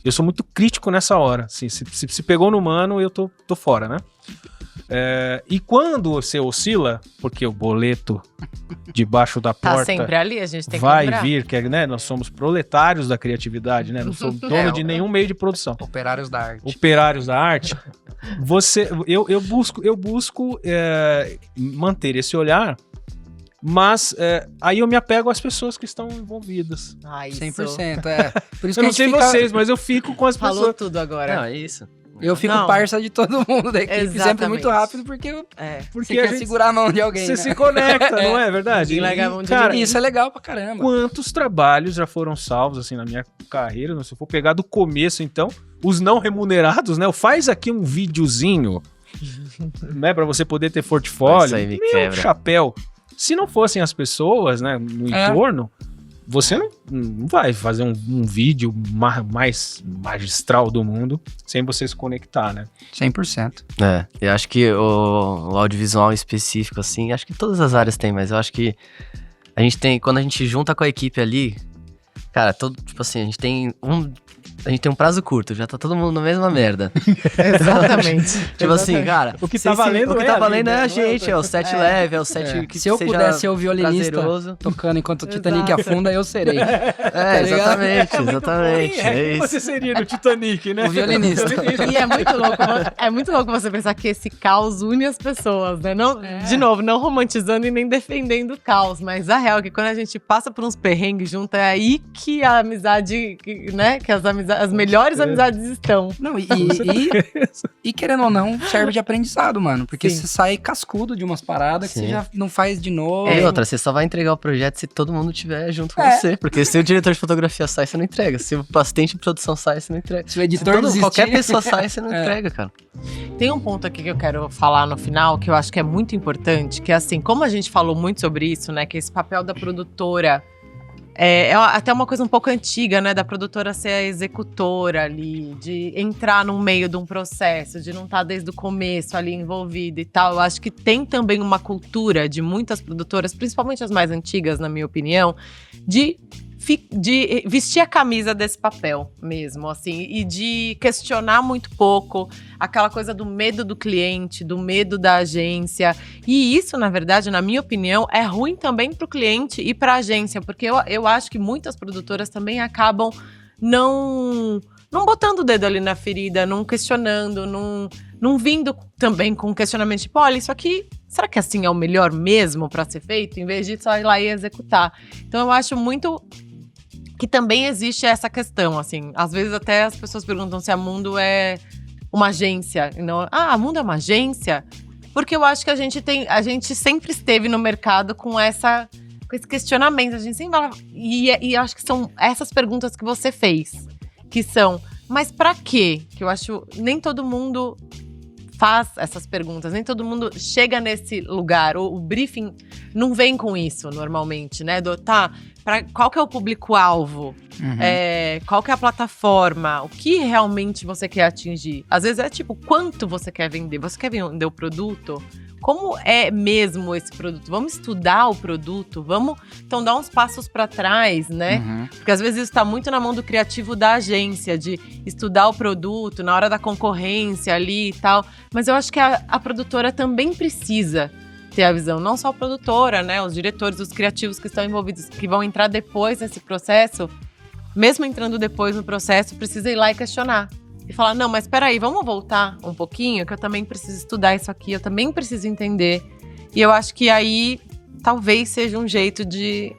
Eu sou muito crítico nessa hora. Assim, se pegou no mano, eu tô fora, né? E quando você oscila, porque o boleto debaixo da Tá porta sempre ali, a gente tem que vai lembrar. vir, que né? Nós somos proletários da criatividade, né? Não somos dono de nenhum meio de produção. Operários da arte. Operários da arte. Eu busco manter esse olhar, mas aí eu me apego às pessoas que estão envolvidas. Ah, isso. 100%, Por isso Eu que não a gente sei fica... vocês, mas eu fico com as Falou pessoas. tudo agora. Não, é isso. Eu fico Não. parça de todo mundo da equipe, sempre Exatamente. muito rápido, porque Porque você a quer gente- segurar a mão de alguém, Você né? se conecta, não é verdade? Ninguém larga a mão de cara, ninguém. Isso é legal pra caramba. quantos trabalhos já foram salvos assim na minha carreira? Se eu for pegar do começo, então, os não remunerados, né? Faz aqui um videozinho, né, para você poder ter portfólio. Isso aí me Meu quebra. chapéu. Se não fossem as pessoas, né, no entorno, você não vai fazer um vídeo mais magistral do mundo sem você se conectar, né? 100%. Eu acho que o audiovisual em específico, assim, acho que todas as áreas tem, mas eu acho que a gente tem, quando a gente junta com a equipe ali, cara, tipo assim, a gente tem a gente tem um prazo curto, já tá todo mundo na mesma merda. Exatamente. Tipo assim, cara, O que tá valendo é a gente, é o set leve, é o set que Se eu seja pudesse ser o violinista prazeroso. tocando enquanto o Titanic afunda, eu serei. Exatamente, exatamente. Quem É que você isso. seria no Titanic, né? O violinista. E é muito louco você pensar que esse caos une as pessoas, né? Não, de novo, não romantizando e nem defendendo o caos, mas a real é que quando a gente passa por uns perrengues junto, é aí que a amizade, né? Que as melhores amizades estão. Não, e querendo ou não, serve de aprendizado, mano. Porque Sim. você sai cascudo de umas paradas que Sim. você já não faz de novo. E outra, você só vai entregar o projeto se todo mundo estiver junto com você. Porque se o diretor de fotografia sai, você não entrega. Se o assistente de produção sai, você não entrega. Se o editor desistir... Qualquer pessoa sai, você não entrega, cara. Tem um ponto aqui que eu quero falar no final, que eu acho que é muito importante, que é assim, como a gente falou muito sobre isso, né, que esse papel da produtora é até uma coisa um pouco antiga, né, da produtora ser a executora ali, de entrar no meio de um processo, de não estar desde o começo ali envolvida e tal. Eu acho que tem também uma cultura de muitas produtoras, principalmente as mais antigas, na minha opinião, de vestir a camisa desse papel mesmo, assim, e de questionar muito pouco aquela coisa do medo do cliente, do medo da agência. E isso, na verdade, na minha opinião, é ruim também para o cliente e para a agência, porque eu acho que muitas produtoras também acabam não botando o dedo ali na ferida, não questionando, não vindo também com questionamento tipo, olha, isso aqui, será que assim é o melhor mesmo para ser feito? Em vez de só ir lá e executar. Então eu acho muito que também existe essa questão, assim. Às vezes até as pessoas perguntam se a Mundo é uma agência. E não, a Mundo é uma agência? Porque eu acho que a gente sempre esteve no mercado com esse questionamento. A gente sempre fala, e acho que são essas perguntas que você fez. Que são, mas pra quê? Que eu acho, nem todo mundo faz essas perguntas, nem todo mundo chega nesse lugar. O briefing não vem com isso, normalmente, né? Qual que é o público-alvo? Uhum. Qual que é a plataforma? O que realmente você quer atingir? Às vezes é tipo, quanto você quer vender? Você quer vender o produto? Como é mesmo esse produto? Vamos estudar o produto? Vamos, então, dar uns passos para trás, né? Uhum. Porque às vezes isso está muito na mão do criativo da agência, de estudar o produto na hora da concorrência ali e tal. Mas eu acho que a produtora também precisa ter a visão, não só a produtora, né? Os diretores, os criativos que estão envolvidos, que vão entrar depois nesse processo, mesmo entrando depois no processo, precisa ir lá e questionar. E falar, não, mas peraí, vamos voltar um pouquinho, que eu também preciso estudar isso aqui, eu também preciso entender. E eu acho que aí talvez seja um jeito de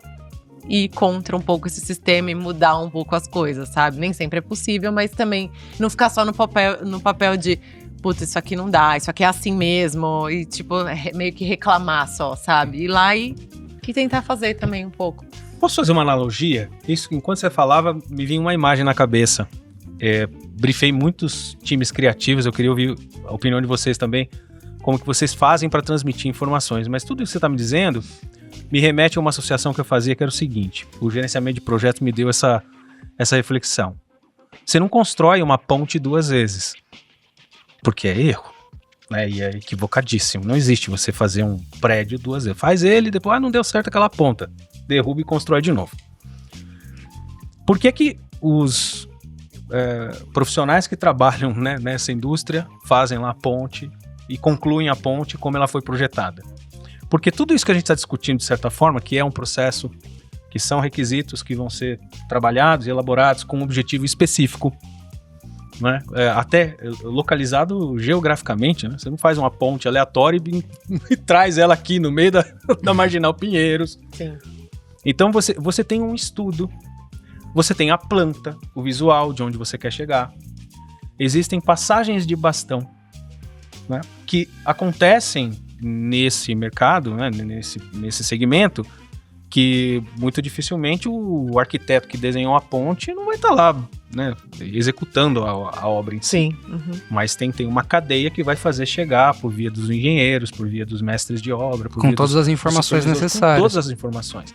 ir contra um pouco esse sistema e mudar um pouco as coisas, sabe? Nem sempre é possível, mas também não ficar só no papel de putz, isso aqui não dá, isso aqui é assim mesmo, e tipo, meio que reclamar só, sabe? Ir lá e tentar fazer também um pouco. Posso fazer uma analogia? Isso, enquanto você falava, me vinha uma imagem na cabeça. Briefei muitos times criativos, eu queria ouvir a opinião de vocês também, como que vocês fazem para transmitir informações. Mas tudo isso que você está me dizendo me remete a uma associação que eu fazia, que era o seguinte: o gerenciamento de projetos me deu essa reflexão. Você não constrói uma ponte duas vezes, porque é erro, né? E é equivocadíssimo. Não existe você fazer um prédio duas vezes. Faz ele, depois não deu certo aquela ponta. Derruba e constrói de novo. Por que os profissionais que trabalham, né, nessa indústria fazem lá a ponte e concluem a ponte como ela foi projetada? Porque tudo isso que a gente está discutindo, de certa forma, que é um processo, que são requisitos que vão ser trabalhados e elaborados com um objetivo específico, né? Até localizado geograficamente, né? Você não faz uma ponte aleatória e traz ela aqui no meio da Marginal Pinheiros. Sim. Então você tem um estudo, você tem a planta, o visual de onde você quer chegar. Existem passagens de bastão, né, que acontecem nesse mercado, né, nesse segmento, que muito dificilmente o arquiteto que desenhou a ponte não vai estar lá, né, executando a obra em si. Sim. Uhum. Mas tem uma cadeia que vai fazer chegar por via dos engenheiros, por via dos mestres de obra. Com todas as informações necessárias. Com todas as informações.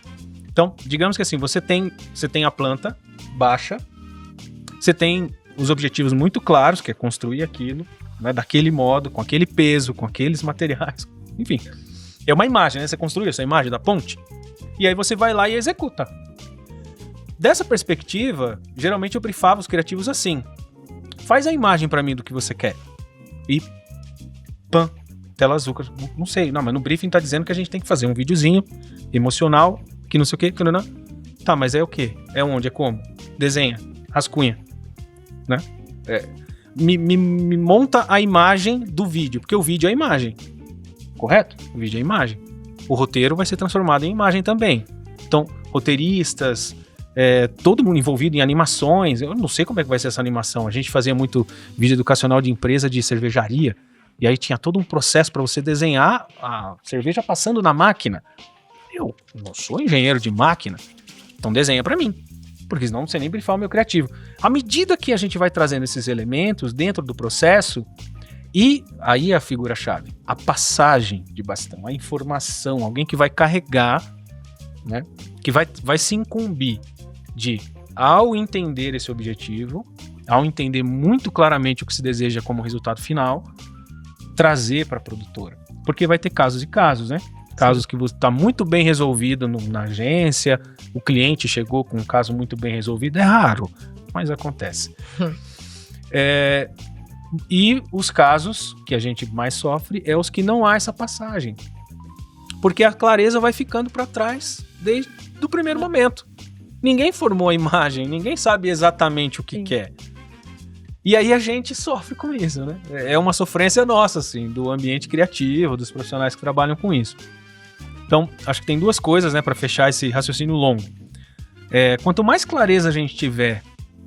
Então, digamos que assim, você tem a planta baixa, você tem os objetivos muito claros, que é construir aquilo, né, daquele modo, com aquele peso, com aqueles materiais, enfim. É uma imagem, né? Você construiu essa imagem da ponte, e aí você vai lá e executa. Dessa perspectiva, geralmente eu briefava os criativos assim. Faz a imagem pra mim do que você quer. E pã, tela azul. Não sei, não, mas no briefing tá dizendo que a gente tem que fazer um videozinho emocional, que não sei o quê, que não. Tá, mas é o quê? É onde? É como? Desenha, rascunha, né? Me monta a imagem do vídeo, porque o vídeo é a imagem, correto? O vídeo é a imagem. O roteiro vai ser transformado em imagem também. Então, roteiristas, todo mundo envolvido em animações, eu não sei como é que vai ser essa animação. A gente fazia muito vídeo educacional de empresa de cervejaria, e aí tinha todo um processo para você desenhar a cerveja passando na máquina. Eu não sou engenheiro de máquina, então desenha para mim, porque senão não sei nem brifar o meu criativo. À medida que a gente vai trazendo esses elementos dentro do processo, e aí a figura-chave, a passagem de bastão, a informação, alguém que vai carregar, né, que vai se incumbir de, ao entender esse objetivo, ao entender muito claramente o que se deseja como resultado final, trazer para a produtora. Porque vai ter casos e casos, né? Casos que está muito bem resolvido na agência, o cliente chegou com um caso muito bem resolvido, é raro, mas acontece. E os casos que a gente mais sofre é os que não há essa passagem. Porque a clareza vai ficando para trás desde o primeiro momento. Ninguém formou a imagem, ninguém sabe exatamente o que quer. E aí a gente sofre com isso, né? É uma sofrência nossa, assim, do ambiente criativo, dos profissionais que trabalham com isso. Então, acho que tem duas coisas, né, para fechar esse raciocínio longo. Quanto mais clareza a gente tiver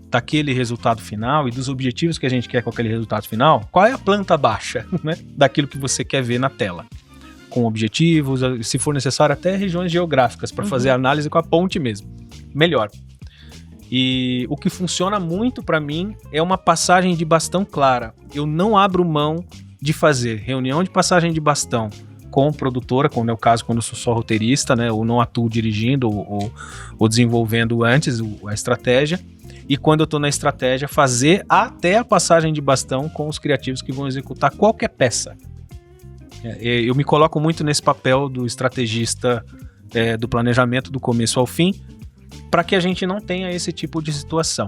daquele resultado final e dos objetivos que a gente quer com aquele resultado final, qual é a planta baixa, né, daquilo que você quer ver na tela? Com objetivos, se for necessário, até regiões geográficas, para fazer a análise com a ponte mesmo. Melhor. E o que funciona muito para mim é uma passagem de bastão clara. Eu não abro mão de fazer reunião de passagem de bastão com produtora, como é o caso quando eu sou só roteirista, né, ou não atuo dirigindo ou desenvolvendo antes a estratégia. E quando eu estou na estratégia, fazer até a passagem de bastão com os criativos que vão executar qualquer peça. Eu me coloco muito nesse papel do estrategista, do planejamento do começo ao fim, para que a gente não tenha esse tipo de situação.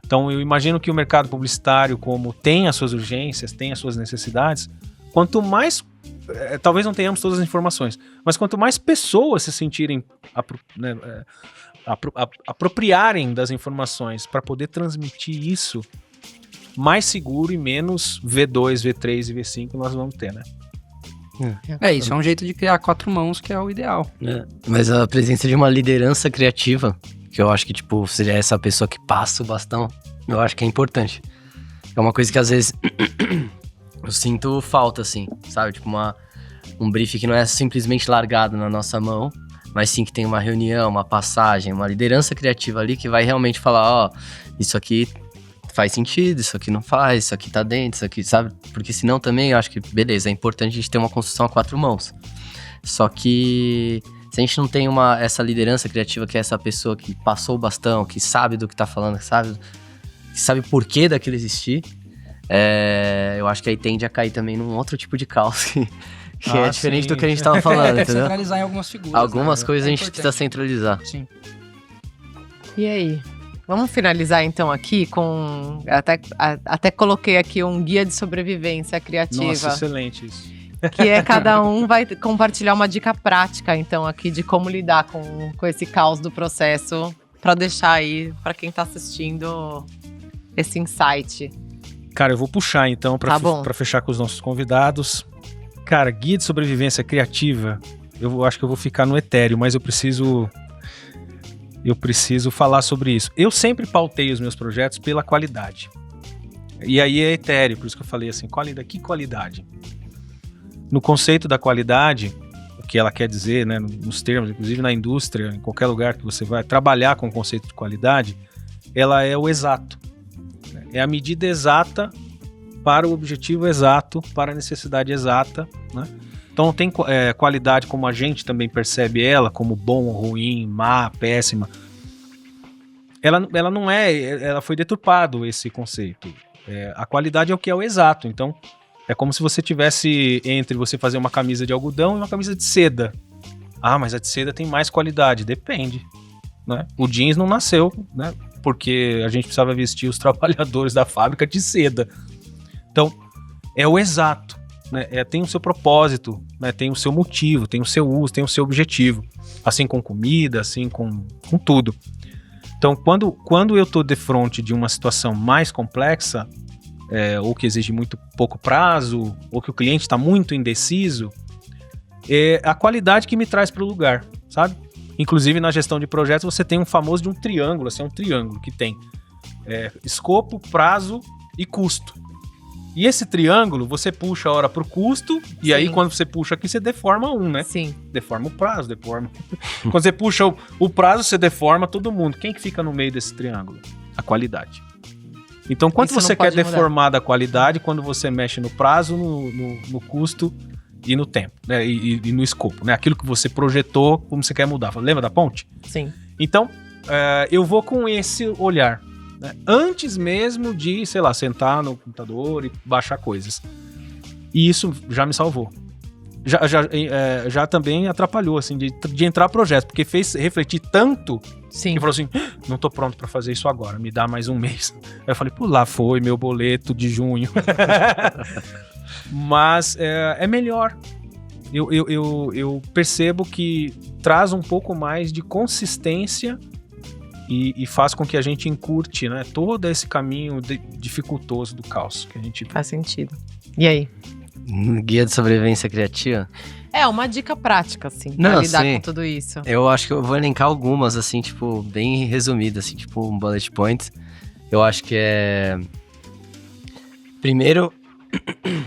Então eu imagino que o mercado publicitário, como tem as suas urgências, tem as suas necessidades, quanto mais, talvez não tenhamos todas as informações, mas quanto mais pessoas se sentirem, apropriarem das informações para poder transmitir isso, mais seguro e menos V2, V3 e V5 nós vamos ter, né? Isso é um jeito de criar 4 mãos que é o ideal. Mas a presença de uma liderança criativa, que eu acho que, tipo, seria essa pessoa que passa o bastão, eu acho que é importante. É uma coisa que às vezes eu sinto falta, assim, sabe? Tipo, um brief que não é simplesmente largado na nossa mão, mas sim que tem uma reunião, uma passagem, uma liderança criativa ali que vai realmente falar, isso aqui faz sentido, isso aqui não faz, isso aqui tá dentro, isso aqui, sabe? Porque senão também eu acho que, beleza, é importante a gente ter uma construção a 4 mãos. Só que se a gente não tem essa liderança criativa, que é essa pessoa que passou o bastão, que sabe do que tá falando, que sabe o porquê daquilo existir, eu acho que aí tende a cair também num outro tipo de caos que é diferente sim. do que a gente tava falando, entendeu? Centralizar em algumas figuras. Algumas coisas a gente importante. precisa centralizar. Sim. E aí? Vamos finalizar então aqui com... Até coloquei aqui um guia de sobrevivência criativa. Nossa, excelente isso. Que cada um vai compartilhar uma dica prática, então, aqui de como lidar com esse caos do processo, para deixar aí para quem tá assistindo esse insight. Cara, eu vou puxar então Tá bom. para fechar com os nossos convidados. Cara, guia de sobrevivência criativa, eu acho que eu vou ficar no etéreo, mas eu preciso falar sobre isso. Eu sempre pautei os meus projetos pela qualidade. E aí é etéreo, por isso que eu falei assim, que qualidade? No conceito da qualidade, o que ela quer dizer, né, nos termos, inclusive na indústria, em qualquer lugar que você vai trabalhar com o conceito de qualidade, ela é o exato. É a medida exata para o objetivo exato, para a necessidade exata, né? Então não tem qualidade como a gente também percebe ela, como bom, ruim, má, péssima. Ela não ela foi deturpado esse conceito. A qualidade é o que é o exato. Então é como se você tivesse entre você fazer uma camisa de algodão e uma camisa de seda. Ah, mas a de seda tem mais qualidade. Depende. né? O jeans não nasceu, né? Porque a gente precisava vestir os trabalhadores da fábrica de seda. Então, é o exato, né? Tem o seu propósito, né? Tem o seu motivo, tem o seu uso, tem o seu objetivo. Assim com comida, assim com tudo. Então, quando eu estou de frente de uma situação mais complexa, ou que exige muito pouco prazo, ou que o cliente está muito indeciso, é a qualidade que me traz para o lugar, sabe? Inclusive, na gestão de projetos, você tem um famoso de um triângulo, assim, um triângulo que tem escopo, prazo e custo. E esse triângulo, você puxa a hora pro custo, e aí quando você puxa aqui, você deforma né? Sim. Deforma o prazo, deforma. Quando você puxa o prazo, você deforma todo mundo. Quem que fica no meio desse triângulo? A qualidade. Então, quanto Isso você não quer pode mudar. deformar da qualidade quando você mexe no prazo, no custo e no tempo, né? E no escopo, né? Aquilo que você projetou, como você quer mudar. Lembra da ponte? Sim. Então, eu vou com esse olhar, né? Antes mesmo de, sei lá, sentar no computador e baixar coisas. E isso já me salvou. Já também atrapalhou, assim, de entrar projeto, porque fez refletir tanto Sim. que falou assim, não tô pronto pra fazer isso agora, me dá mais um mês. Aí eu falei, pô, lá foi meu boleto de junho. Mas é melhor. Eu percebo que traz um pouco mais de consistência e faz com que a gente encurte, né, todo esse caminho dificultoso do caos que a gente... Faz sentido. E aí? Guia de sobrevivência criativa? É uma dica prática, assim, pra Não, lidar sim. com tudo isso. Eu acho que eu vou elencar algumas, assim, tipo, bem resumidas, assim, tipo um bullet point. Eu acho que primeiro,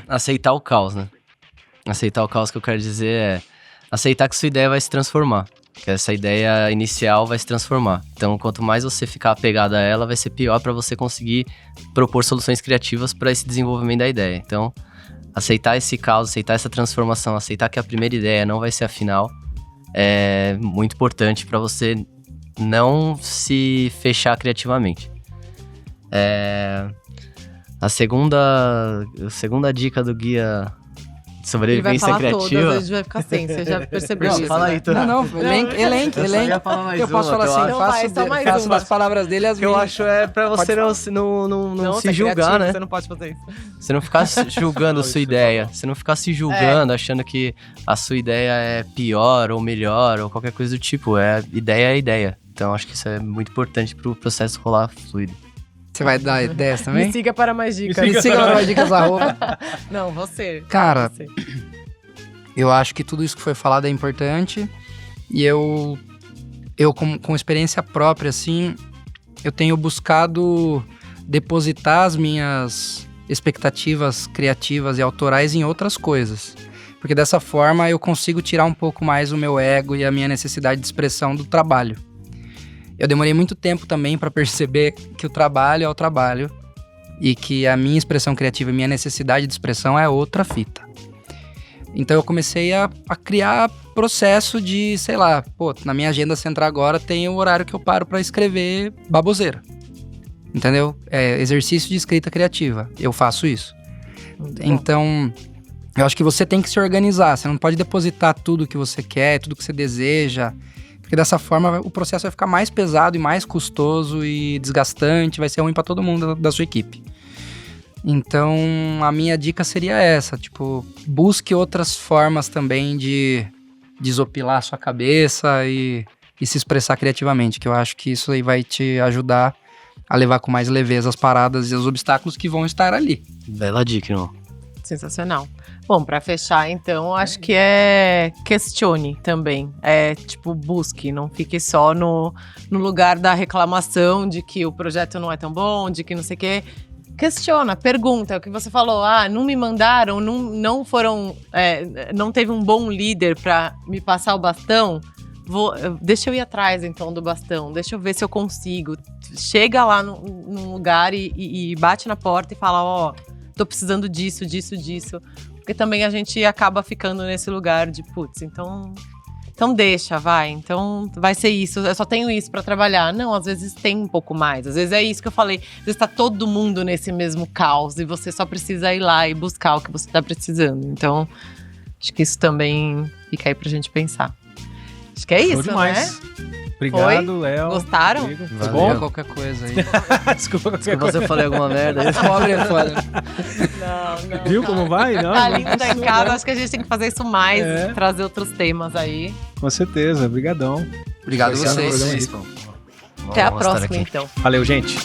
aceitar o caos, né? Aceitar o caos, que eu quero dizer é aceitar que sua ideia vai se transformar. Que essa ideia inicial vai se transformar. Então, quanto mais você ficar apegado a ela, vai ser pior para você conseguir propor soluções criativas para esse desenvolvimento da ideia. Então, aceitar esse caos, aceitar essa transformação, aceitar que a primeira ideia não vai ser a final, é muito importante para você não se fechar criativamente. A segunda dica do guia de sobrevivência Ele vai falar criativa... todas, a gente vai ficar sem, você já percebeu isso, fala né? aí, Tony. Não, elenque. Eu posso falar assim, Então vai, só mais faço uma. das palavras dele as que eu minhas. acho pra você não se você é julgar, criativo, né? Você não pode fazer isso. Você não ficar julgando a sua ideia. Você não ficar se julgando, achando que a sua ideia é pior ou melhor ou qualquer coisa do tipo. Ideia é ideia. Então, acho que isso é muito importante pro processo rolar fluido. Você vai dar ideias também? Me siga para mais dicas. Me siga para mais dicas, arroba. Não, você. Cara, Você. eu acho que tudo isso que foi falado é importante. E eu com experiência própria, assim, eu tenho buscado depositar as minhas expectativas criativas e autorais em outras coisas. Porque dessa forma eu consigo tirar um pouco mais o meu ego e a minha necessidade de expressão do trabalho. Eu demorei muito tempo também para perceber que o trabalho é o trabalho e que a minha expressão criativa e minha necessidade de expressão é outra fita. Então eu comecei a criar processo de, sei lá, na minha agenda central agora tem o horário que eu paro para escrever baboseira. Entendeu? É exercício de escrita criativa. Eu faço isso. Então, eu acho que você tem que se organizar. Você não pode depositar tudo que você quer, tudo que você deseja. Porque dessa forma o processo vai ficar mais pesado e mais custoso e desgastante. Vai ser ruim para todo mundo da sua equipe. Então, a minha dica seria essa. Tipo, busque outras formas também de desopilar a sua cabeça e se expressar criativamente. Que eu acho que isso aí vai te ajudar a levar com mais leveza as paradas e os obstáculos que vão estar ali. Bela dica, irmão. Sensacional. Bom, pra fechar, então, acho que questione também. Busque, não fique só no lugar da reclamação de que o projeto não é tão bom, de que não sei o quê. Questiona, pergunta, o que você falou, não me mandaram, não foram, não teve um bom líder pra me passar o bastão, deixa eu ir atrás então do bastão, deixa eu ver se eu consigo. Chega lá num lugar e bate na porta e fala, tô precisando disso. Porque também a gente acaba ficando nesse lugar de, então deixa, vai. Então vai ser isso, eu só tenho isso pra trabalhar. Não, às vezes tem um pouco mais. Às vezes é isso que eu falei. Às vezes tá todo mundo nesse mesmo caos e você só precisa ir lá e buscar o que você tá precisando. Então, acho que isso também fica aí pra gente pensar. Acho que é Show isso, demais. né? Obrigado, Léo. Gostaram? Rodrigo. Foi Valeu. bom? Qualquer coisa aí. Desculpa qualquer Desculpa se eu falei alguma merda. Pobre é foda. Não. Viu como vai? Não, Tá lindo, tá em casa. Acho que a gente tem que fazer isso mais, É. trazer outros temas aí. Com certeza, brigadão. Obrigado a Esse é um programa vocês. rico. Até a Vamos estar próxima, aqui. então. Valeu, gente.